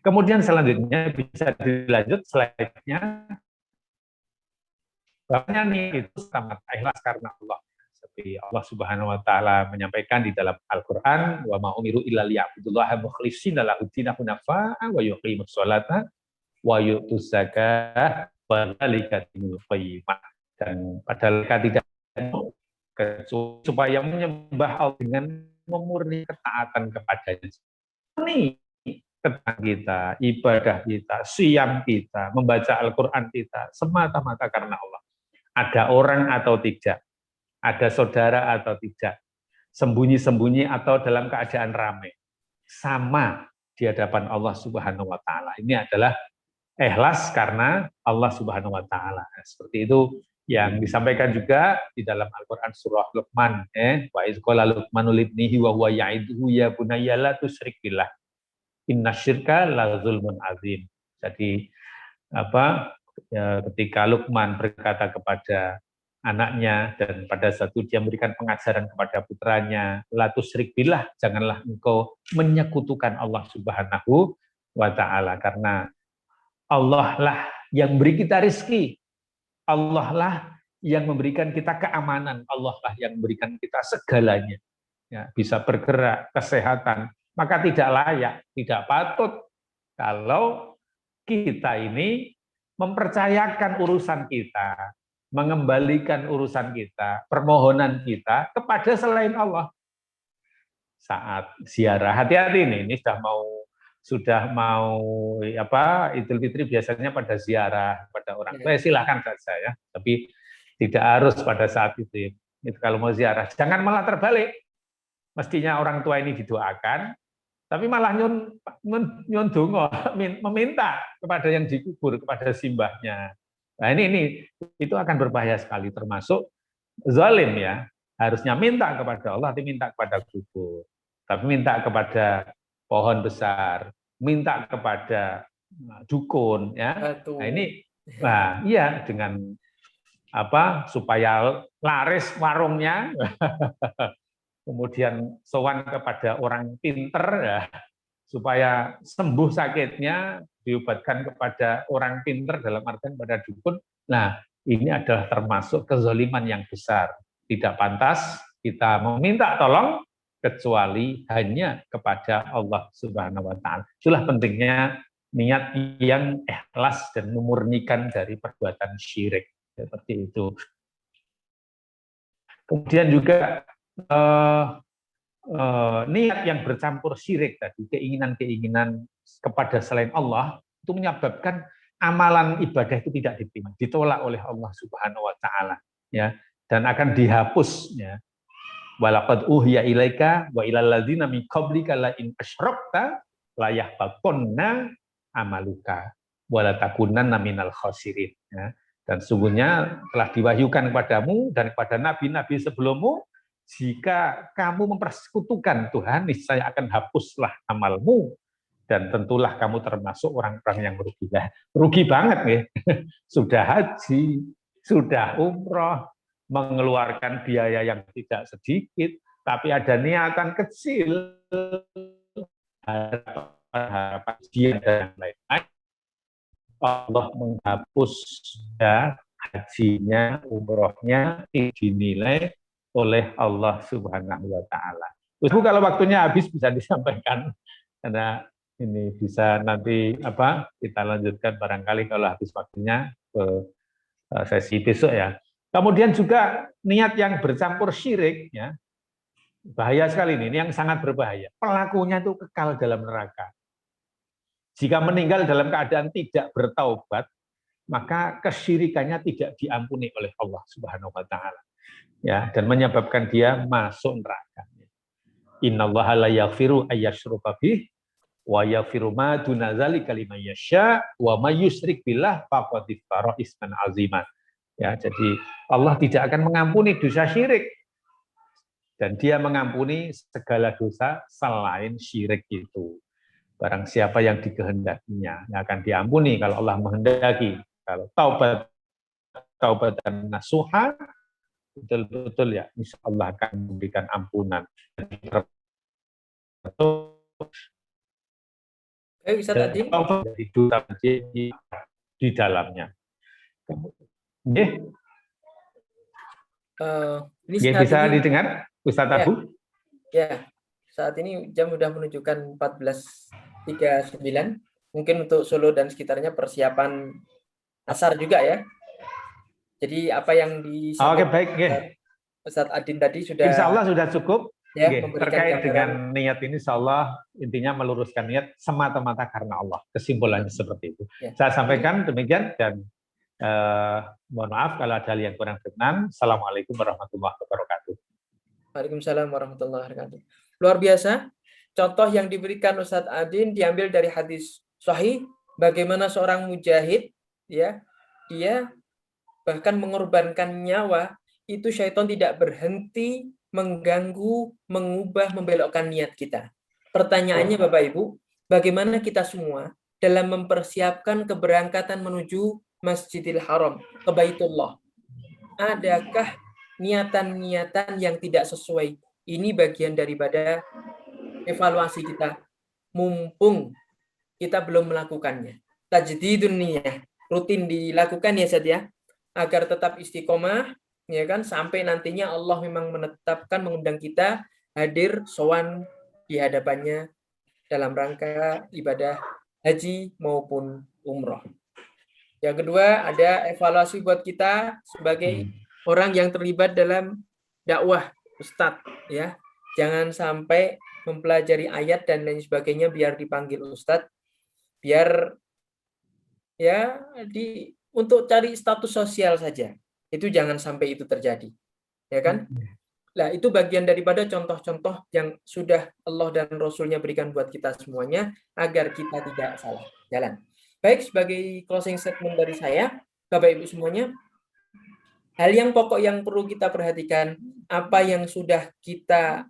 Kemudian selanjutnya bisa dilanjut slide-nya. Bahwa niat itu sangat ikhlas karena Allah. Seperti Allah Subhanahu wa taala menyampaikan di dalam Al-Qur'an, wa ma umiru illa liya'budullaha mukhlishina lahu dinahu hunafa'a wa yuqimus sholata wa yu'tuz zakah wa dzalika dinul qayyimah. Dan padahal tidak supaya menyembah Allah dengan memurni ketaatan kepadanya. Ini tentang kita, ibadah kita, siam kita, membaca Al-Quran kita, semata-mata karena Allah. Ada orang atau tidak, ada saudara atau tidak, sembunyi-sembunyi atau dalam keadaan ramai, sama di hadapan Allah Subhanahu wa taala. Ini adalah ikhlas karena Allah Subhanahu wa taala. Seperti itu yang disampaikan juga di dalam Al-Quran surah Luqman, wa iz qala Luqmanu libnihi wa huwa ya'iduhu ya bunayya la tusyrik billah innasyirka la zulmun azim. Jadi ketika Luqman berkata kepada anaknya dan pada satu dia memberikan pengajaran kepada putranya, la tusyrik billah, janganlah engkau menyekutukan Allah Subhanahu wa taala, karena Allah lah yang beri kita rezeki. Allah lah yang memberikan kita keamanan, Allah lah yang memberikan kita segalanya. Ya, bisa bergerak, kesehatan, maka tidak layak, tidak patut kalau kita ini mempercayakan urusan kita, mengembalikan urusan kita, permohonan kita kepada selain Allah. Saat ziarah, hati-hati ini sudah mau Idul Fitri biasanya pada ziarah pada orang tua, silahkan saja ya, tapi tidak harus pada saat itu. Kalau mau ziarah jangan malah terbalik, mestinya orang tua ini didoakan tapi malah nyun dongo, meminta kepada yang dikubur, kepada simbahnya. Nah ini itu akan berbahaya sekali, termasuk zalim ya. Harusnya minta kepada Allah, tapi minta kepada kubur, tapi minta kepada pohon besar, minta kepada dukun ya. Nah ini iya, dengan supaya laris warungnya kemudian sowan kepada orang pinter ya, supaya sembuh sakitnya, diobatkan kepada orang pinter dalam artian pada dukun. Nah ini adalah termasuk kezaliman yang besar. Tidak pantas kita meminta tolong kecuali hanya kepada Allah Subhanahu wa taala. Itulah pentingnya niat yang ikhlas dan memurnikan dari perbuatan syirik, seperti itu. Kemudian juga niat yang bercampur syirik tadi, keinginan-keinginan kepada selain Allah, itu menyebabkan amalan ibadah itu tidak diterima, ditolak oleh Allah Subhanahu wa taala ya, dan akan dihapus ya. Walaqad uhiya ilaika wa ilal ladzina min qablika la in asyrakta layah bakonna amaluka wala takunanna minal khosirin. Ya. Dan sungguhnya telah diwahyukan kepadamu dan kepada nabi-nabi sebelummu, jika kamu mempersekutukan Tuhan, niscaya akan hapuslah amalmu dan tentulah kamu termasuk orang-orang yang merugi. Nah, rugi banget nih. Sudah haji, sudah umroh, mengeluarkan biaya yang tidak sedikit, tapi ada niatan kecil, harapan dia dan lain-lain. Allah menghapus ya, hajinya, umrohnya dinilai oleh Allah Subhanahu wa Ta'ala. Terus kalau waktunya habis bisa disampaikan, karena ini bisa nanti kita lanjutkan barangkali kalau habis waktunya ke sesi besok ya. Kemudian juga niat yang bercampur syirik ya, bahaya sekali ini yang sangat berbahaya. Pelakunya itu kekal dalam neraka. Jika meninggal dalam keadaan tidak bertaubat, maka kesyirikannya tidak diampuni oleh Allah Subhanahu wa Ta'ala. Ya, dan menyebabkan dia masuk neraka. Innallaha la yaghfiru ayyushraka bih wa yaghfiru ma duna dzalika liman yasha wa may yusyrik billah faqad iftara isman azima. Ya, jadi Allah tidak akan mengampuni dosa syirik. Dan dia mengampuni segala dosa selain syirik itu. Barang siapa yang dikehendakinya yang akan diampuni kalau Allah menghendaki. Kalau taubat dan nasuha, betul-betul ya, insya Allah akan memberikan ampunan. Ustaz Adin. Dari dosa di dalamnya. Ini bisa didengar, Ustaz Abu? Ya, saat ini jam sudah menunjukkan 14.39. Mungkin untuk Solo dan sekitarnya persiapan asar juga ya. Jadi apa yang disampaikan Ustaz Adin tadi sudah. Insya Allah sudah cukup. Ya, terkait dengan niat ini, insya Allah intinya meluruskan niat semata-mata karena Allah. Kesimpulannya seperti itu. Ya. Saya sampaikan demikian dan mohon maaf kalau ada yang kurang berkenan. Assalamualaikum warahmatullahi wabarakatuh. Waalaikumsalam warahmatullahi wabarakatuh. Luar biasa. Contoh yang diberikan Ustaz Adin diambil dari hadis sahih. Bagaimana seorang mujahid, ya, dia bahkan mengorbankan nyawa, itu syaitan tidak berhenti mengganggu, mengubah, membelokkan niat kita. Pertanyaannya Bapak Ibu, bagaimana kita semua dalam mempersiapkan keberangkatan menuju Masjidil Haram, ke Baitullah? Adakah niatan-niatan yang tidak sesuai? Ini bagian daripada evaluasi kita. Mumpung kita belum melakukannya. Tajdidun niyah, rutin dilakukan ya Ustaz ya, agar tetap istiqomah, ya kan, sampai nantinya Allah memang menetapkan mengundang kita hadir sowan di hadapannya dalam rangka ibadah haji maupun umroh. Yang kedua, ada evaluasi buat kita sebagai orang yang terlibat dalam dakwah Ustadz, ya. Jangan sampai mempelajari ayat dan lain sebagainya biar dipanggil Ustadz, biar ya untuk cari status sosial saja. Itu jangan sampai itu terjadi, ya kan? Nah, itu bagian daripada contoh-contoh yang sudah Allah dan Rasulnya berikan buat kita semuanya agar kita tidak salah jalan. Baik, sebagai closing statement dari saya, Bapak Ibu semuanya, hal yang pokok yang perlu kita perhatikan, apa yang sudah kita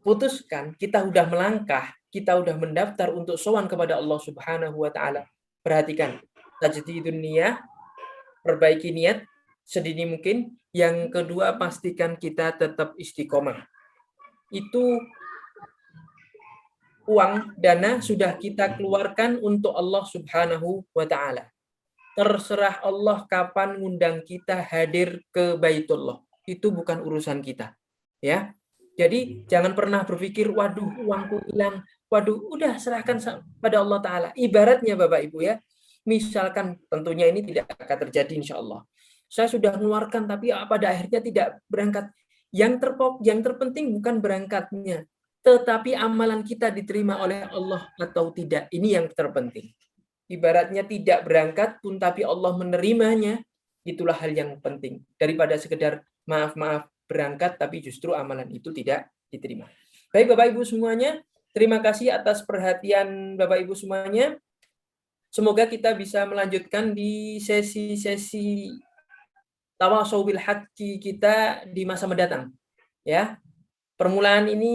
putuskan, kita sudah melangkah, kita sudah mendaftar untuk sowan kepada Allah Subhanahu wa Ta'ala. Perhatikan, tajdidun niyah, perbaiki niat sedini mungkin. Yang kedua, pastikan kita tetap istiqomah. Itu uang, dana sudah kita keluarkan untuk Allah Subhanahu wa Ta'ala. Terserah Allah kapan ngundang kita hadir ke Baitullah. Itu bukan urusan kita. Ya. Jadi jangan pernah berpikir, waduh uangku hilang, waduh udah serahkan pada Allah Ta'ala. Ibaratnya Bapak Ibu ya, misalkan tentunya ini tidak akan terjadi insya Allah. Saya sudah mengeluarkan tapi pada akhirnya tidak berangkat. Yang terpenting bukan berangkatnya, tetapi amalan kita diterima oleh Allah atau tidak. Ini yang terpenting. Ibaratnya tidak berangkat pun tapi Allah menerimanya, itulah hal yang penting. Daripada sekedar maaf berangkat tapi justru amalan itu tidak diterima. Baik Bapak Ibu semuanya, terima kasih atas perhatian Bapak Ibu semuanya. Semoga kita bisa melanjutkan di sesi-sesi tawasau bil haqqi kita di masa mendatang. Ya, permulaan ini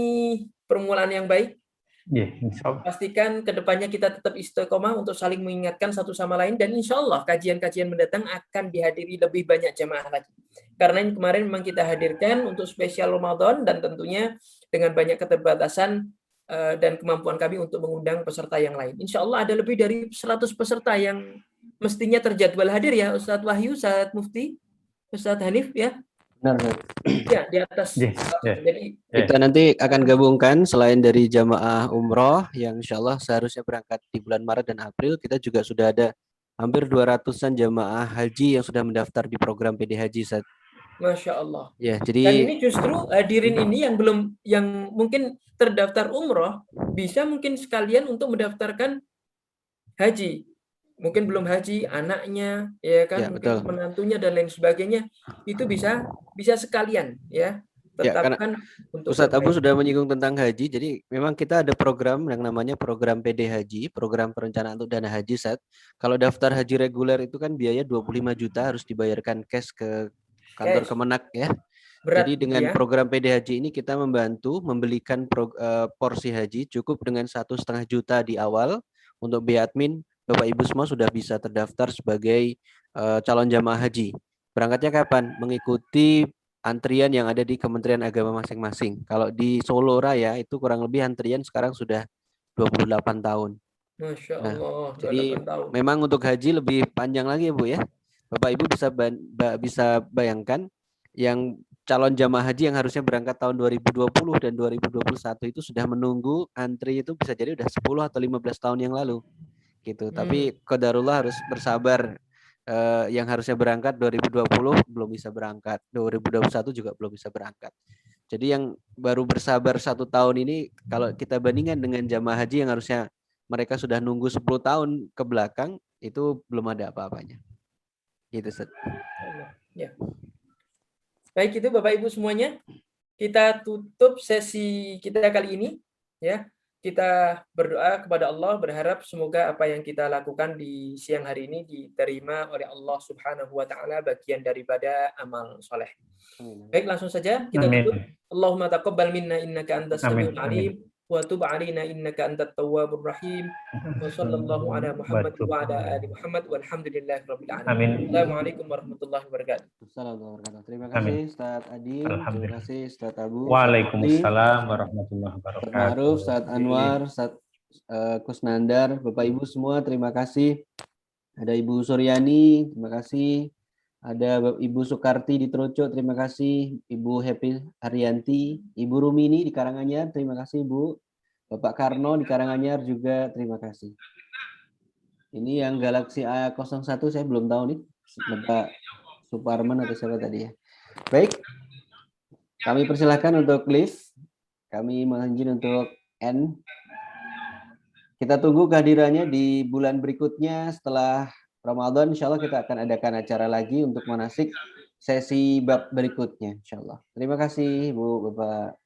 permulaan yang baik. Ya, insya Allah. Pastikan kedepannya kita tetap istiqomah untuk saling mengingatkan satu sama lain, dan insya Allah kajian-kajian mendatang akan dihadiri lebih banyak jemaah lagi. Karena yang kemarin memang kita hadirkan untuk spesial Ramadan, dan tentunya dengan banyak keterbatasan dan kemampuan kami untuk mengundang peserta yang lain. Insya Allah ada lebih dari 100 peserta yang mestinya terjadwal hadir ya, Ustadz Wahyu, Ustadz Mufti, Ustadz Hanif ya. Benar. Ya, di atas. Jadi kita nanti akan gabungkan selain dari jamaah umroh yang insya Allah seharusnya berangkat di bulan Maret dan April, kita juga sudah ada hampir 200-an jamaah haji yang sudah mendaftar di program PD Haji, Ustaz. Masya Allah. Ya, Dan jadi ini justru hadirin ini yang mungkin terdaftar umroh, bisa mungkin sekalian untuk mendaftarkan haji. Mungkin belum haji anaknya, ya kan, Ya, mungkin betul. menantunya dan lain sebagainya, itu bisa sekalian ya. Ya, karena Tetapkan untuk Ustadz Abu berbaik. sudah menyinggung tentang haji, jadi memang kita ada program yang namanya program PD Haji, program perencanaan untuk dana haji, Ustadz. Kalau daftar haji reguler itu kan biaya 25 juta harus dibayarkan cash ke kantor Kemenak ya. Berat Jadi gitu dengan ya. program PD Haji ini kita membantu membelikan porsi haji cukup dengan 1,5 juta di awal. Untuk biaya admin, Bapak Ibu semua sudah bisa terdaftar sebagai calon jamaah haji. Berangkatnya kapan? Mengikuti antrian yang ada di Kementerian Agama masing-masing. Kalau di Solo Raya itu kurang lebih antrian sekarang sudah 28 tahun. Masya Nah, Allah, jadi 28 tahun. memang untuk haji lebih panjang lagi ya Bu ya. Bapak Ibu bisa bayangkan yang calon jamaah haji yang harusnya berangkat tahun 2020 dan 2021 itu sudah menunggu antri itu bisa jadi udah 10 atau 15 tahun yang lalu gitu. Tapi qadarullah harus bersabar, yang harusnya berangkat 2020 belum bisa berangkat, 2021 juga belum bisa berangkat. Jadi yang baru bersabar 1 tahun ini kalau kita bandingkan dengan jamaah haji yang harusnya mereka sudah nunggu 10 tahun ke belakang, itu belum ada apa-apanya. Gitu, Ustaz. Ya. Baik, itu Bapak Ibu semuanya, kita tutup sesi kita kali ini ya. Kita berdoa kepada Allah, berharap semoga apa yang kita lakukan di siang hari ini diterima oleh Allah Subhanahu wa taala bagian daripada amal soleh. Baik, langsung saja kita tutup. Allahumma taqabbal minna innaka antas samiul alim wa tub alaina innaka antat tawwabur rahim. Wa sallallahu ala Muhammad wa ala ali Muhammad walhamdulillahi rabbil alamin. Assalamualaikum warahmatullahi wabarakatuh. Terima kasih Ustaz Adi, terima kasih Ustaz Abu. Waalaikumsalam warahmatullahi wabarakatuh. Ma'ruf, Ustaz Anwar, Ustaz Kusnandar, Bapak Ibu semua terima kasih. Ada Ibu Suryani, terima kasih. Ada Ibu Sukarti di Troco, terima kasih. Ibu Happy Haryanti, Ibu Rumini di Karanganyar, terima kasih Bu. Bapak Karno di Karanganyar juga terima kasih. Ini yang Galaxy A01 saya belum tahu nih, Bapak Suparman atau siapa tadi ya. Baik, kami persilahkan untuk live. Kami menganjur untuk end. Kita tunggu kehadirannya di bulan berikutnya setelah Ramadan. Insya Allah kita akan adakan acara lagi untuk manasik sesi bab berikutnya. Insya Allah. Terima kasih Bu, Bapak.